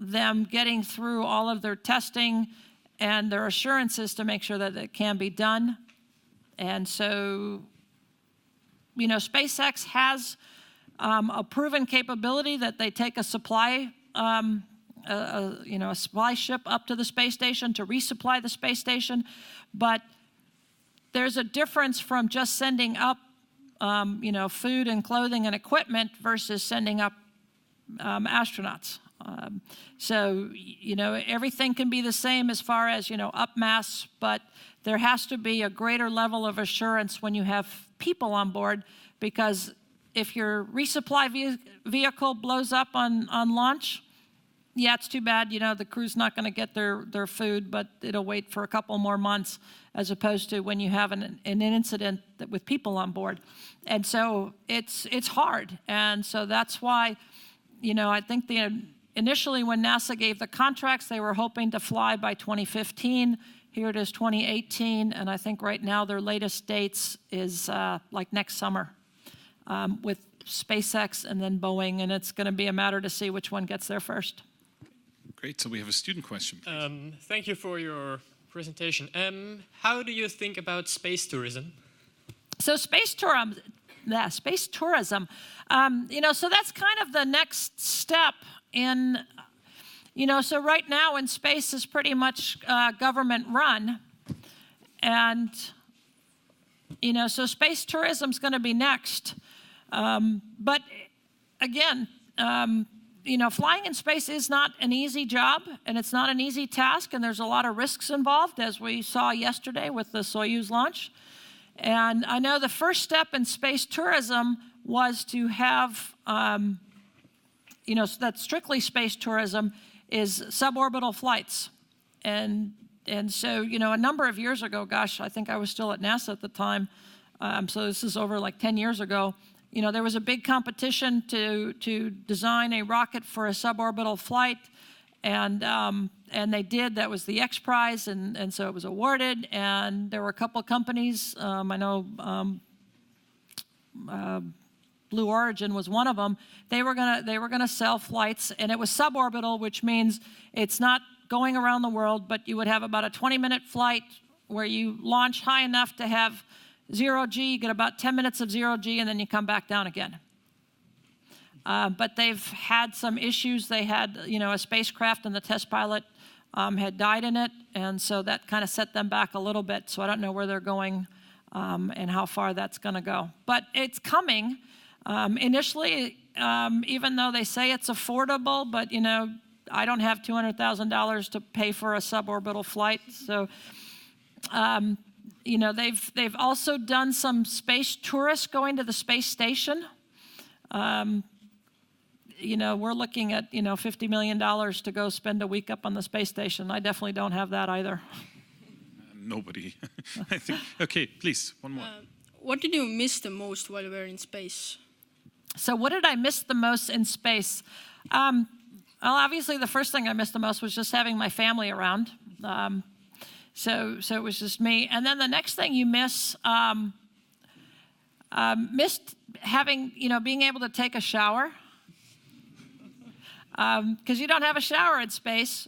them getting through all of their testing and their assurances to make sure that it can be done. And so, you know, SpaceX has a proven capability that they take a supply, a supply ship up to the space station to resupply the space station. But there's a difference from just sending up, food and clothing and equipment versus sending up astronauts. So, everything can be the same as far as, up mass, but there has to be a greater level of assurance when you have people on board, because if your resupply vehicle blows up on launch, yeah, it's too bad, the crew's not going to get their food, but it'll wait for a couple more months, as opposed to when you have an incident with people on board. And so it's hard. And so that's why, I think initially when NASA gave the contracts, they were hoping to fly by 2015. Here it is 2018, and I think right now their latest dates is like next summer with SpaceX and then Boeing, and it's going to be a matter to see which one gets there first. Great, so we have a student question, please. Thank you for your presentation. How do you think about space tourism? So space tourism, so that's kind of the next step in, so right now in space is pretty much government run. And, so space tourism is going to be next. But again, flying in space is not an easy job, and it's not an easy task, and there's a lot of risks involved, as we saw yesterday with the Soyuz launch. And I know the first step in space tourism was to have, so that's strictly space tourism, is suborbital flights. And so, a number of years ago, gosh, I think I was still at NASA at the time, so this is over like 10 years ago, there was a big competition to design a rocket for a suborbital flight, and they did. That was the X Prize, and so it was awarded. And there were a couple of companies. I know Blue Origin was one of them. They were gonna sell flights, and it was suborbital, which means it's not going around the world, but you would have about a 20-minute flight where you launch high enough to have 0 G, get about 10 minutes of 0 G, and then you come back down again. But they've had some issues. They had, a spacecraft, and the test pilot had died in it, and so that kind of set them back a little bit. So I don't know where they're going and how far that's going to go. But it's coming. Initially, even though they say it's affordable, but, I don't have $200,000 to pay for a suborbital flight. So, they've also done some space tourists going to the space station. We're looking at, $50 million to go spend a week up on the space station. I definitely don't have that either. Nobody, I think. Okay, please, one more. What did you miss the most while you were in space? So what did I miss the most in space? Well, obviously the first thing I missed the most was just having my family around. So it was just me. And then the next thing you miss, missed having, being able to take a shower. Because you don't have a shower in space.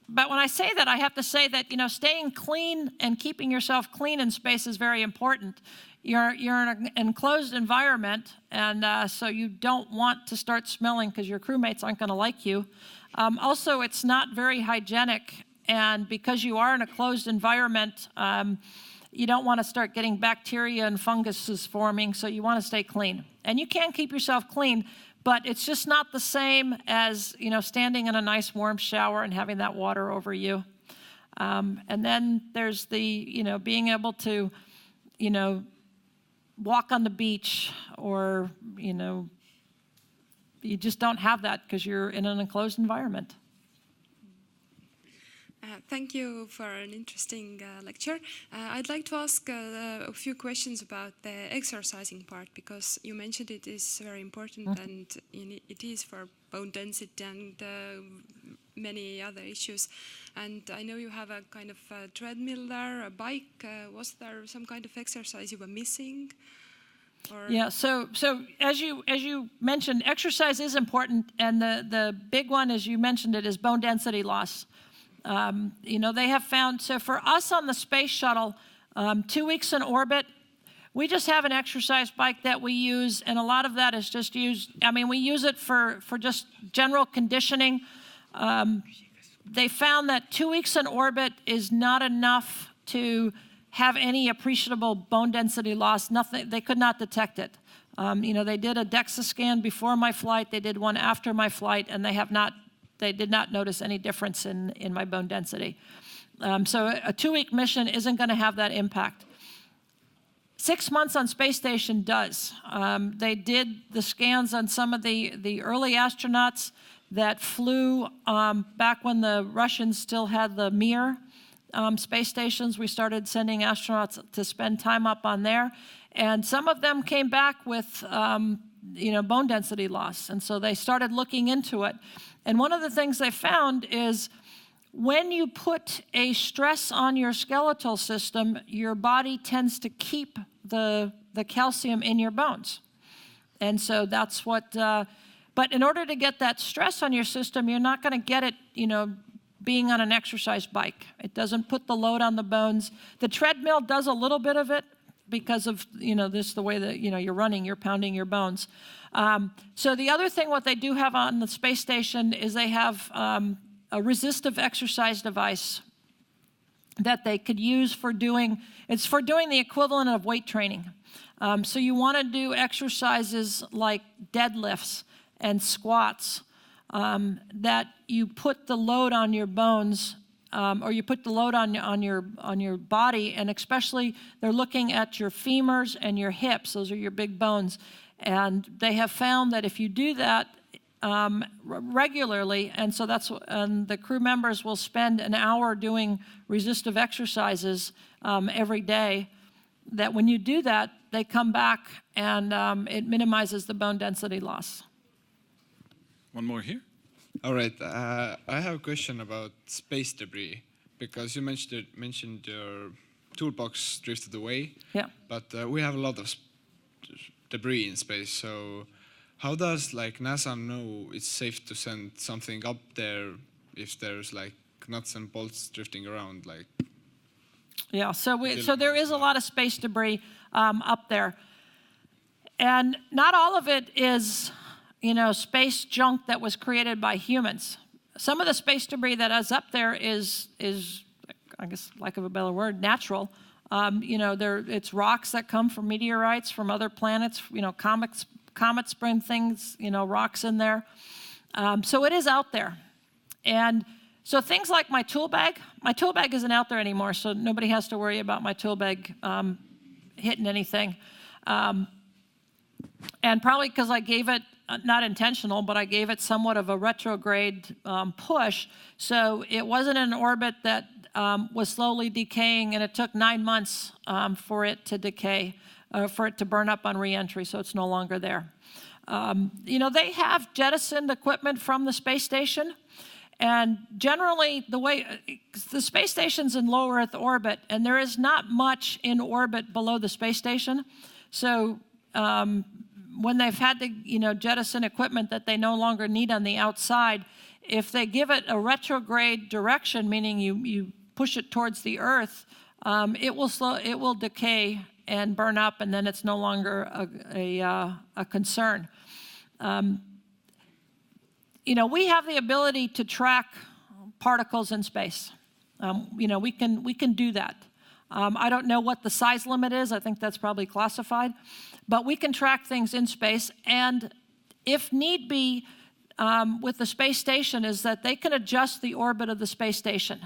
But when I say that, I have to say that, staying clean and keeping yourself clean in space is very important. You're in an enclosed environment, and so you don't want to start smelling because your crewmates aren't going to like you. Also, it's not very hygienic, and because you are in a closed environment, you don't want to start getting bacteria and funguses forming, so you want to stay clean. And you can keep yourself clean, but it's just not the same as, standing in a nice warm shower and having that water over you. And then there's the, being able to, walk on the beach, or, you just don't have that because you're in an enclosed environment. Thank you for an interesting lecture. I'd like to ask a few questions about the exercising part, because you mentioned it is very important, and it is for bone density and many other issues. And I know you have a kind of a treadmill there, a bike. Was there some kind of exercise you were missing? Or? Yeah, so as you mentioned, exercise is important, and the big one, as you mentioned it, is bone density loss. They have found, so for us on the Space Shuttle, 2 weeks in orbit, we just have an exercise bike that we use, and a lot of that is just used, we use it for just general conditioning. They found that 2 weeks in orbit is not enough to have any appreciable bone density loss. Nothing, they could not detect it. They did a DEXA scan before my flight, they did one after my flight, and they did not notice any difference in my bone density. So a 2-week mission isn't going to have that impact. 6 months on space station does. They did the scans on some of the early astronauts that flew back when the Russians still had the Mir space stations. We started sending astronauts to spend time up on there. And some of them came back with bone density loss. And so they started looking into it. And one of the things they found is when you put a stress on your skeletal system, your body tends to keep the calcium in your bones. And so that's what, but in order to get that stress on your system, you're not going to get it, being on an exercise bike. It doesn't put the load on the bones. The treadmill does a little bit of it because of, the way that, you're running, you're pounding your bones. So the other thing, what they do have on the space station is they have a resistive exercise device that they could use for doing the equivalent of weight training. So you want to do exercises like deadlifts and squats that you put the load on your bones, or you put the load on your body, and especially they're looking at your femurs and your hips. Those are your big bones. And they have found that if you do that regularly, and so the crew members will spend an hour doing resistive exercises every day, that when you do that, they come back and it minimizes the bone density loss. One more here. All right. I have a question about space debris, because you mentioned your toolbox drifted away. Yeah. But we have a lot of debris in space. So how does NASA know it's safe to send something up there if there's nuts and bolts drifting around? Yeah. So there is a lot of space debris up there, and not all of it is space junk that was created by humans. Some of the space debris that is up there is I guess, lack of a better word, natural. It's rocks that come from meteorites from other planets. Comets bring things, rocks in there. So it is out there. And so things like my tool bag isn't out there anymore, so nobody has to worry about my tool bag hitting anything. And probably because I gave it, not intentional, but I gave it somewhat of a retrograde push, so it wasn't in an orbit that was slowly decaying, and it took 9 months for it to decay, for it to burn up on reentry, so it's no longer there. They have jettisoned equipment from the space station, And generally, the space station's in low Earth orbit, and there is not much in orbit below the space station. So when they've had to, jettison equipment that they no longer need on the outside, if they give it a retrograde direction, meaning you push it towards the Earth, it will decay and burn up, and then it's no longer a concern. We have the ability to track particles in space. We can do that. I don't know what the size limit is. I think that's probably classified. But we can track things in space, and if need be, with the space station is that they can adjust the orbit of the space station.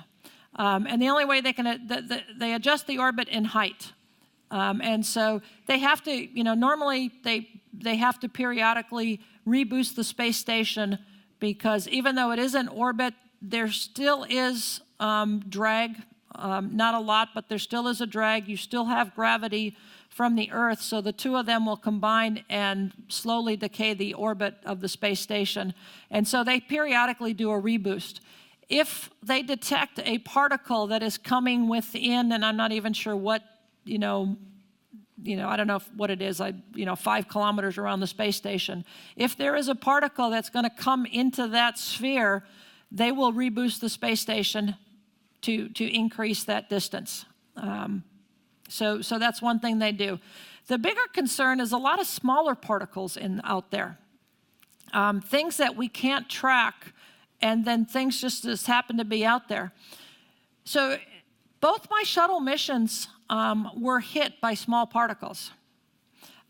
And the only way they adjust the orbit in height. And so they have to, normally they have to periodically reboost the space station, because even though it is in orbit, there still is drag, not a lot, but there still is a drag. You still have gravity from the Earth, so the two of them will combine and slowly decay the orbit of the space station. And so they periodically do a reboost. If they detect a particle that is coming within, and I'm not even sure what, I don't know what it is, 5 kilometers around the space station. If there is a particle that's going to come into that sphere, they will reboost the space station to increase that distance. So that's one thing they do. The bigger concern is a lot of smaller particles out there. Things that we can't track, and then things just happen to be out there. So both my shuttle missions were hit by small particles.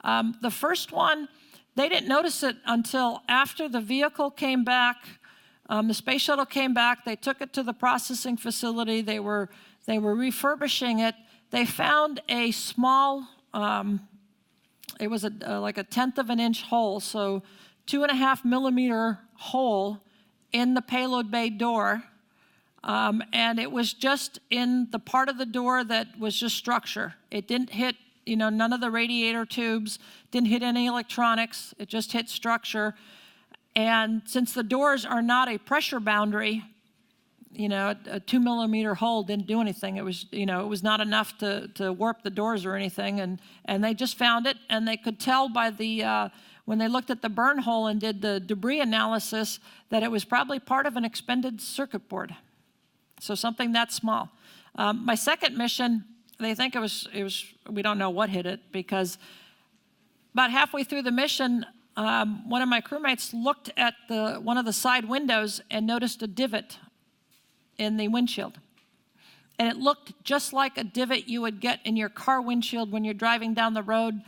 The first one, they didn't notice it until after the vehicle came back. The space shuttle came back. They took it to the processing facility. They were refurbishing it. They found a small, it was like a 1/10 of an inch hole, so 2.5 millimeter hole in the payload bay door. And it was just in the part of the door that was just structure. It didn't hit, none of the radiator tubes, didn't hit any electronics. It just hit structure. And since the doors are not a pressure boundary, a 2 millimeter hole didn't do anything. It was, it was not enough to warp the doors or anything. And they just found it, and they could tell by when they looked at the burn hole and did the debris analysis, that it was probably part of an expended circuit board. So something that small. My second mission, they think it was, we don't know what hit it, because about halfway through the mission, one of my crewmates looked at one of the side windows and noticed a divot in the windshield. And it looked just like a divot you would get in your car windshield when you're driving down the road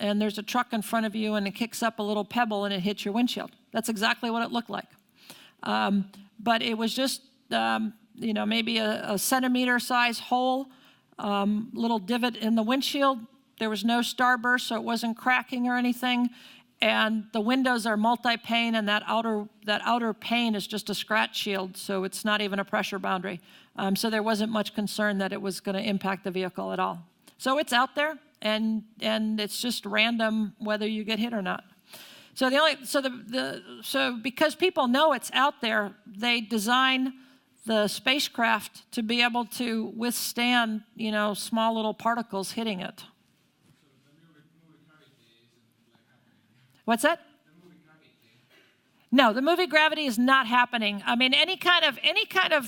and there's a truck in front of you and it kicks up a little pebble and it hits your windshield. That's exactly what it looked like. But it was just, maybe a centimeter size hole, little divot in the windshield. There was no starburst, so it wasn't cracking or anything. And the windows are multi-pane, and that outer pane is just a scratch shield, so it's not even a pressure boundary. So there wasn't much concern that it was going to impact the vehicle at all. So it's out there, and it's just random whether you get hit or not. So so because people know it's out there, they design the spacecraft to be able to withstand, small little particles hitting it. What's that? No, the movie Gravity is not happening. I mean, any kind of,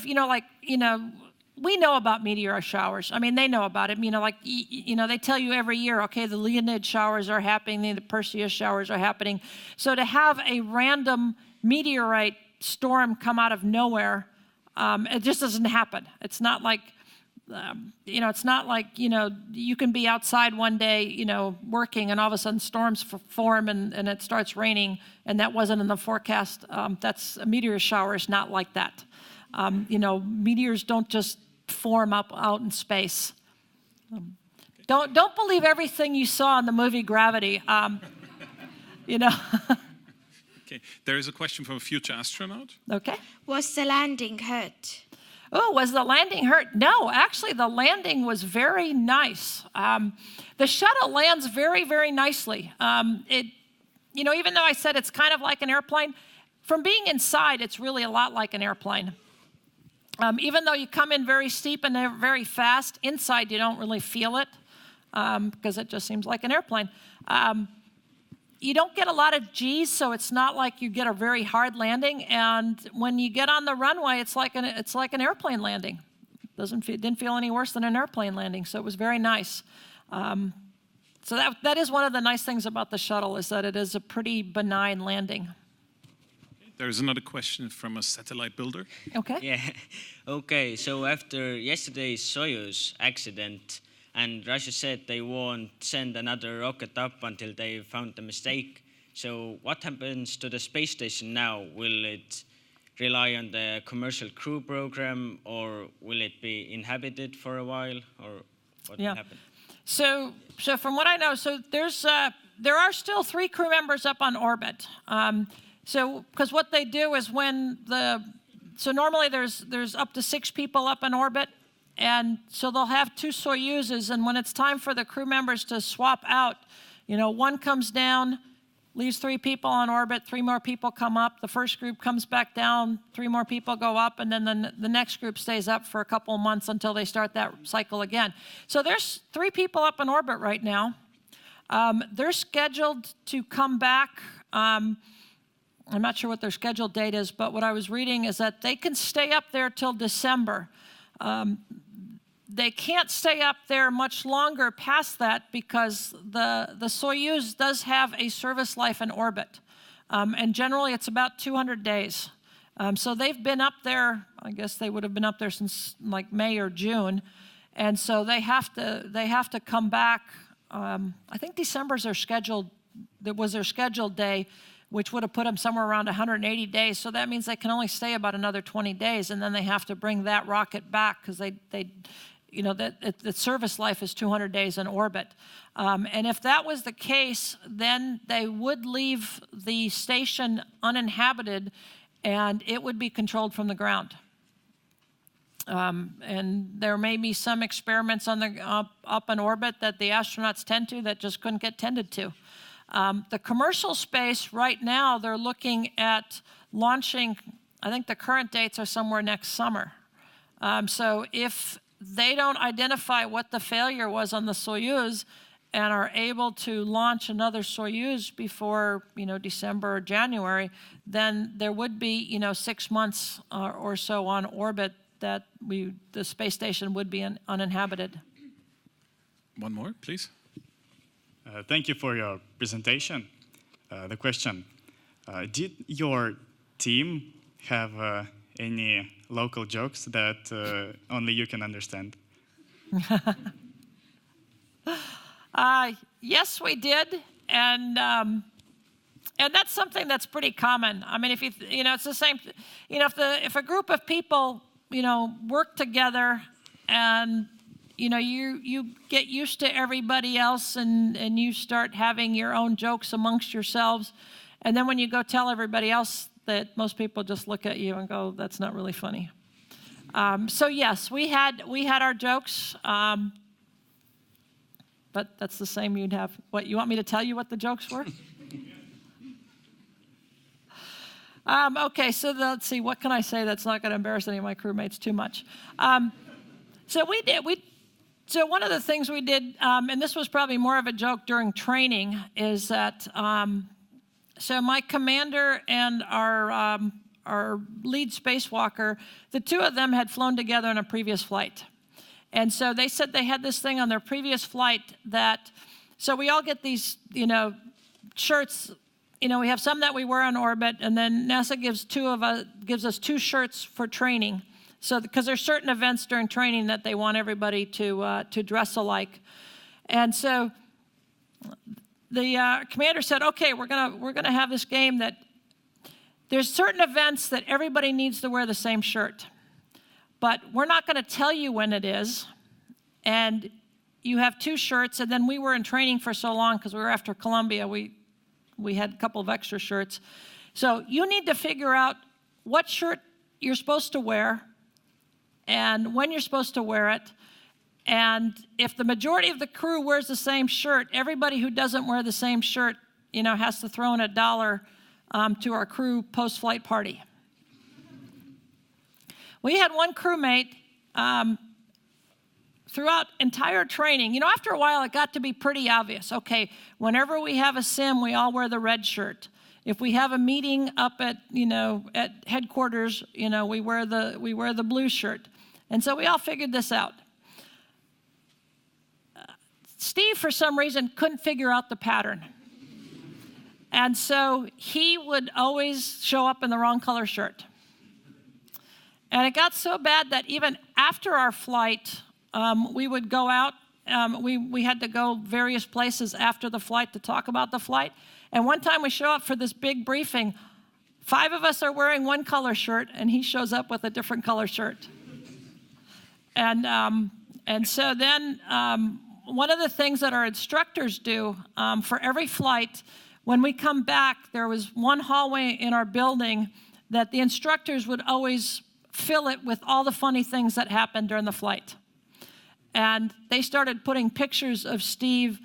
we know about meteor showers. I mean, they know about it. They tell you every year, okay, the Leonid showers are happening, the Perseus showers are happening. So to have a random meteorite storm come out of nowhere, it just doesn't happen. It's not like, you can be outside one day, working, and all of a sudden storms form and it starts raining, and that wasn't in the forecast. A meteor shower is not like that. Meteors don't just form up out in space. Don't believe everything you saw in the movie Gravity. Okay, there is a question from a future astronaut. Okay. Was the landing hurt? Oh, was the landing hurt? No, actually the landing was very nice. The shuttle lands very, very nicely. Even though I said it's kind of like an airplane, from being inside, it's really a lot like an airplane. Even though you come in very steep and they're very fast, inside you don't really feel it because it just seems like an airplane. You don't get a lot of G's, so it's not like you get a very hard landing. And when you get on the runway, it's like an airplane landing. Didn't feel any worse than an airplane landing, so it was very nice. So that is one of the nice things about the shuttle, is that it is a pretty benign landing. There's another question from a satellite builder. Okay. Yeah. Okay, so after yesterday's Soyuz accident, and Russia said they won't send another rocket up until they found the mistake. So what happens to the space station now? Will it rely on the commercial crew program, or will it be inhabited for a while, or what will happen? So from what I know, there are still 3 crew members up on orbit. Because what they do is normally there's up to 6 people up in orbit. And so they'll have 2 Soyuzes, and when it's time for the crew members to swap out, one comes down, leaves 3 people on orbit, 3 more people come up, the first group comes back down, 3 more people go up, and then the next group stays up for a couple of months until they start that cycle again. So there's 3 people up in orbit right now. They're scheduled to come back. I'm not sure what their scheduled date is, but what I was reading is that they can stay up there till December. They can't stay up there much longer past that because the Soyuz does have a service life in orbit. And generally it's about 200 days. So they've been up there, I guess they would have been up there since like May or June. And so they have to come back. I think December's their scheduled day, which would have put them somewhere around 180 days. So that means they can only stay about another 20 days, and then they have to bring that rocket back because the service life is 200 days in orbit. And if that was the case, then they would leave the station uninhabited, and it would be controlled from the ground. And there may be some experiments on up in orbit that the astronauts tend to that just couldn't get tended to. The commercial space right now, they're looking at launching, I think the current dates are somewhere next summer. So if they don't identify what the failure was on the Soyuz and are able to launch another Soyuz before December or January, then there would be 6 months or so on orbit that the space station would be uninhabited. One more, please. Thank you for your presentation. The question, did your team have any local jokes that only you can understand? Yes, we did, and that's something that's pretty common. I mean, if it's the same. If a group of people work together and you get used to everybody else and you start having your own jokes amongst yourselves. And then when you go tell everybody else that, most people just look at you and go, that's not really funny. So yes, we had our jokes, but that's the same you'd have. What, you want me to tell you what the jokes were? Okay, so let's see, what can I say that's not going to embarrass any of my crewmates too much? So one of the things we did, and this was probably more of a joke during training, is that so my commander and our lead spacewalker, the 2 of them had flown together on a previous flight. And so they said they had this thing on their previous flight so we all get these, shirts. We have some that we wear on orbit, and then NASA gives us 2 shirts for training. So, because there's certain events during training that they want everybody to dress alike, and so the commander said, "Okay, we're gonna have this game that there's certain events that everybody needs to wear the same shirt, but we're not going to tell you when it is, and you have 2 shirts." And then we were in training for so long because we were after Columbia, we had a couple of extra shirts, so you need to figure out what shirt you're supposed to wear and when you're supposed to wear it. And if the majority of the crew wears the same shirt, everybody who doesn't wear the same shirt, has to throw in $1 to our crew post-flight party. We had one crewmate throughout entire training. You know, after a while, it got to be pretty obvious. Okay, whenever we have a sim, we all wear the red shirt. If we have a meeting up at, at headquarters, we wear the blue shirt. And so we all figured this out. Steve, for some reason, couldn't figure out the pattern. And so he would always show up in the wrong color shirt. And it got so bad that even after our flight, we would go out. We had to go various places after the flight to talk about the flight. And one time we show up for this big briefing. 5 of us are wearing one color shirt, and he shows up with a different color shirt. And so then one of the things that our instructors do for every flight, when we come back, there was one hallway in our building that the instructors would always fill it with all the funny things that happened during the flight. And they started putting pictures of Steve.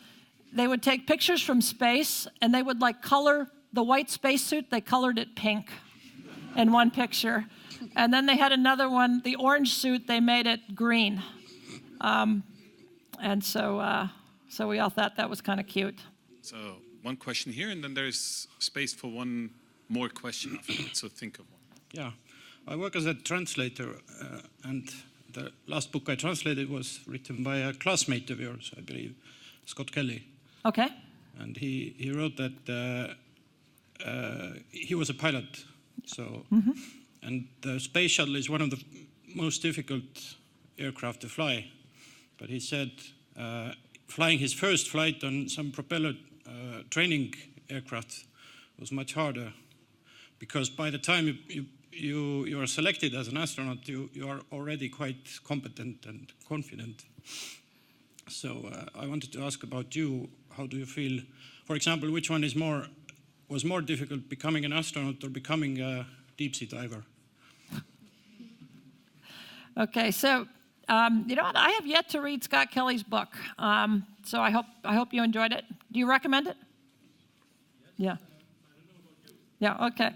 They would take pictures from space, and they would color the white spacesuit. They colored it pink in one picture. And then they had another one, the orange suit, they made it green. And so we all thought that was kind of cute. So one question here, and then there's space for one more question after that, so think of one. Yeah, I work as a translator, and the last book I translated was written by a classmate of yours, I believe, Scott Kelly. Okay. And he wrote that he was a pilot, so, and the Space Shuttle is one of the most difficult aircraft to fly. But he said flying his first flight on some propeller training aircraft was much harder, because by the time you are selected as an astronaut, you are already quite competent and confident. So I wanted to ask about you. How do you feel? For example, which one was more difficult, becoming an astronaut or becoming a deep-sea diver? Okay, so you know what? I have yet to read Scott Kelly's book, so I hope you enjoyed it. Do you recommend it? Yeah. Yeah. Okay.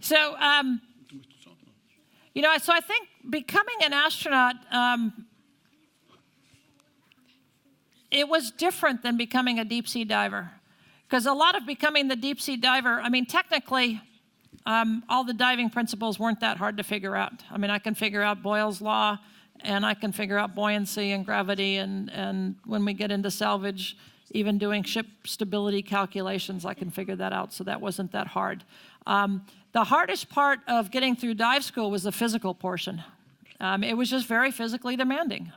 So so I think becoming an astronaut, it was different than becoming a deep-sea diver, because a lot of becoming the deep-sea diver, I mean, technically, all the diving principles weren't that hard to figure out. I mean, I can figure out Boyle's law, and I can figure out buoyancy and gravity, and when we get into salvage, even doing ship stability calculations, I can figure that out, so that wasn't that hard. The hardest part of getting through dive school was the physical portion. It was just very physically demanding.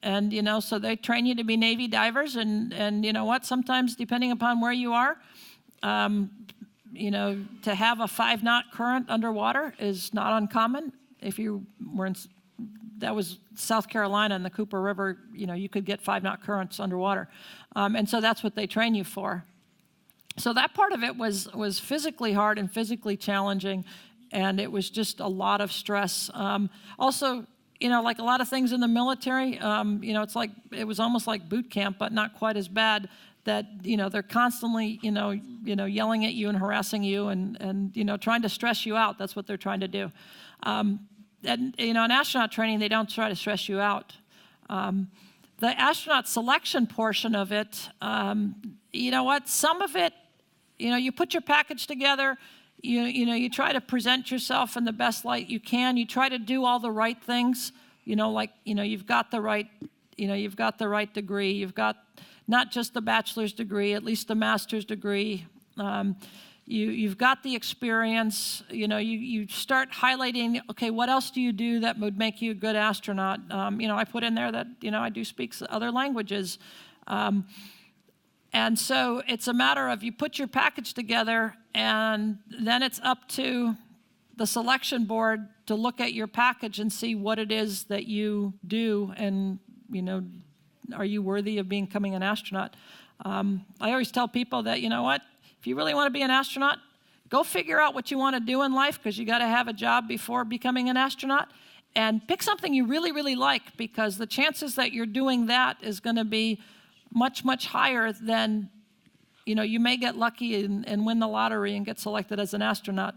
And, so they train you to be Navy divers, and you know what, sometimes depending upon where you are, to have a 5-knot current underwater is not uncommon. If you were that was South Carolina and the Cooper River, you could get 5-knot currents underwater. And so that's what they train you for. So that part of it was physically hard and physically challenging, and it was just a lot of stress. Also, like a lot of things in the military, it was almost like boot camp, but not quite as bad. That they're constantly yelling at you and harassing you and trying to stress you out. That's what they're trying to do. And in astronaut training, they don't try to stress you out. The astronaut selection portion of it, some of it, you put your package together. You try to present yourself in the best light you can. You try to do all the right things. You've got the right degree. You've got not just the bachelor's degree, at least the master's degree. You've got the experience. You start highlighting, okay, what else do you do that would make you a good astronaut? I put in there that, I do speak other languages. And so it's a matter of you put your package together, and then it's up to the selection board to look at your package and see what it is that you do, and, are you worthy of becoming an astronaut? I always tell people that, if you really want to be an astronaut, go figure out what you want to do in life, because you got to have a job before becoming an astronaut, and pick something you really, really like, because the chances that you're doing that is going to be much, much higher than, you may get lucky and win the lottery and get selected as an astronaut.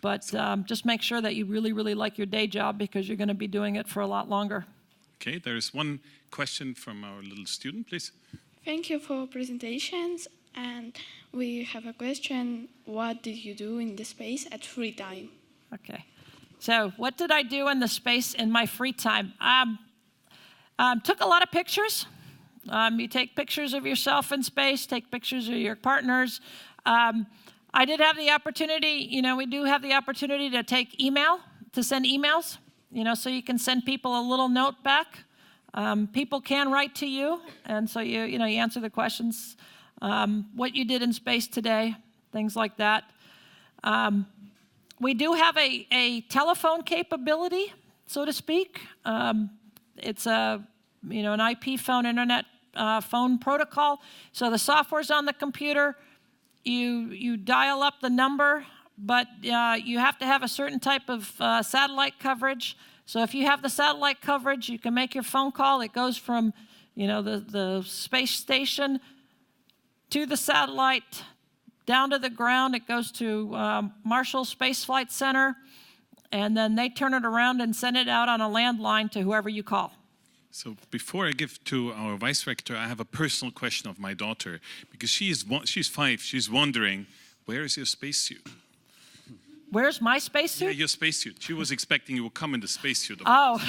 But just make sure that you really, really like your day job, because you're going to be doing it for a lot longer. Okay, there is one question from our little student, please. Thank you for presentations. And we have a question. What did you do in the space at free time? Okay. So what did I do in the space in my free time? Took a lot of pictures. You take pictures of yourself in space, take pictures of your partners. I did have the opportunity, we do have the opportunity to send emails, so you can send people a little note back. People can write to you, and so you answer the questions, what you did in space today, things like that. We do have a telephone capability, so to speak. It's an IP phone, internet phone protocol. So the software's on the computer. You dial up the number, but you have to have a certain type of satellite coverage. So if you have the satellite coverage, you can make your phone call. It goes from, the space station to the satellite, down to the ground. It goes to Marshall Space Flight Center, and then they turn it around and send it out on a landline to whoever you call. So before I give to our vice rector, I have a personal question of my daughter, because she's 5. She's wondering, where is your spacesuit? Where's my spacesuit? Yeah, your spacesuit. She was expecting you would come in the spacesuit. Oh.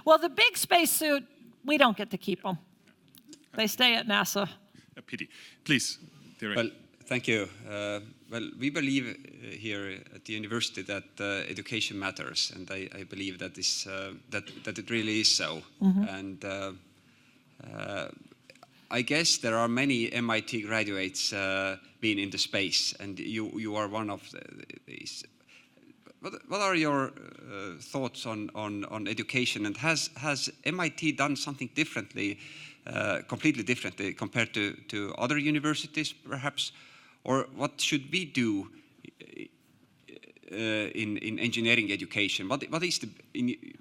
Well, the big spacesuit, we don't get to keep them. They stay at NASA. A pity. Please, Director. Well, thank you. Well, we believe here at the university that education matters, and I believe that that it really is so. Mm-hmm. And I guess there are many MIT graduates being into space, and you are one of these. What are your thoughts on education, and has MIT done something differently, completely differently compared to other universities, perhaps? Or what should we do in engineering education? What is,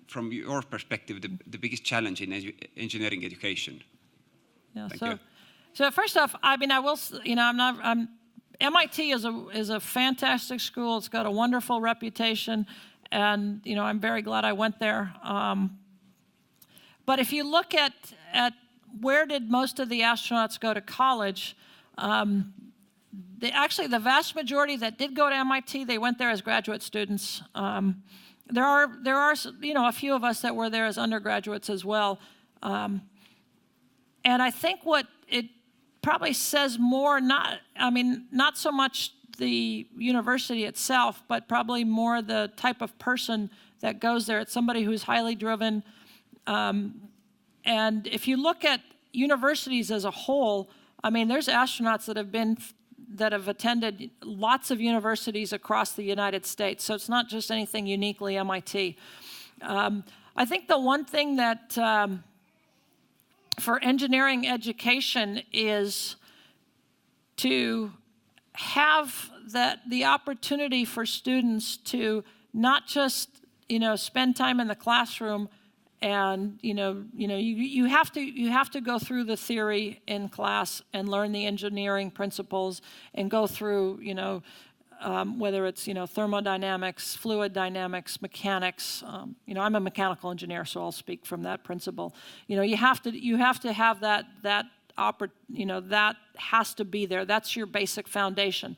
from your perspective, the biggest challenge in engineering education? Yeah. Thank you. So first off, I will. MIT is a fantastic school. It's got a wonderful reputation, and I'm very glad I went there. But if you look at where did most of the astronauts go to college? Actually, the vast majority that did go to MIT, they went there as graduate students. There are a few of us that were there as undergraduates as well. And I think what it probably says more, not so much the university itself, but probably more the type of person that goes there. It's somebody who's highly driven. And if you look at universities as a whole, there's astronauts that have attended lots of universities across the United States. So it's not just anything uniquely MIT. I think the one thing that for engineering education is to have the opportunity for students to not just spend time in the classroom, and you have to go through the theory in class and learn the engineering principles and go through whether it's thermodynamics, fluid dynamics, mechanics. I'm a mechanical engineer, so I'll speak from that principle. You have to have that that has to be there. That's your basic foundation.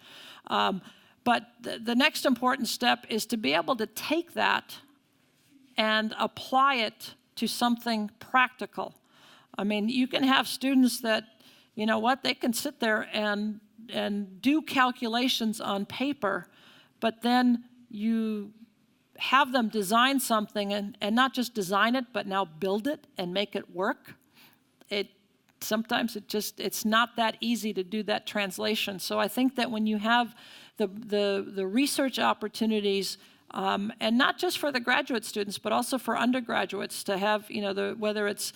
But the next important step is to be able to take that and apply it to something practical. You can have students that, they can sit there and do calculations on paper, but then you have them design something and not just design it, but now build it and make it work. Sometimes it's not that easy to do that translation. So I think that when you have the research opportunities, and not just for the graduate students, but also for undergraduates to have, whether it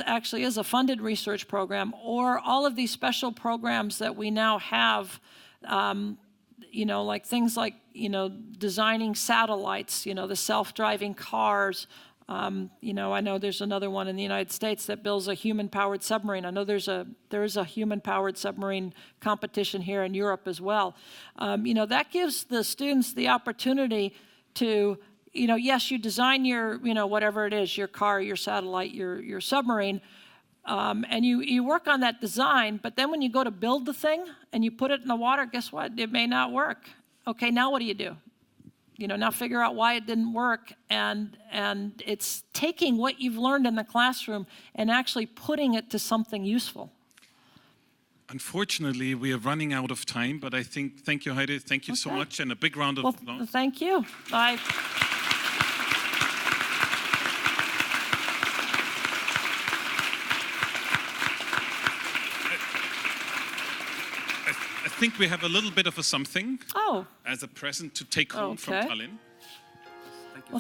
actually is a funded research program or all of these special programs that we now have, like things like, designing satellites, the self-driving cars, You know, I know there's another one in the United States that builds a human-powered submarine. I know there is a human-powered submarine competition here in Europe as well. You know, that gives the students the opportunity to, you know, yes, you design your, you know, whatever it is, your car, your satellite, your submarine, and you work on that design, but then when you go to build the thing and you put it in the water, guess what? It may not work. Okay, now what do? You know, now figure out why it didn't work, and it's taking what you've learned in the classroom and actually putting it to something useful. Unfortunately, we are running out of time, but I think, thank you, Heidi, thank you so much, and a big round of applause. Thank you. I think we have a little bit of a something as a present to take home from Tallinn.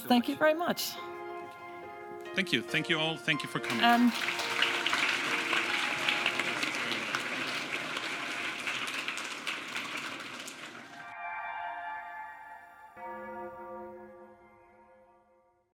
Thank you very much. Thank you all. Thank you for coming. And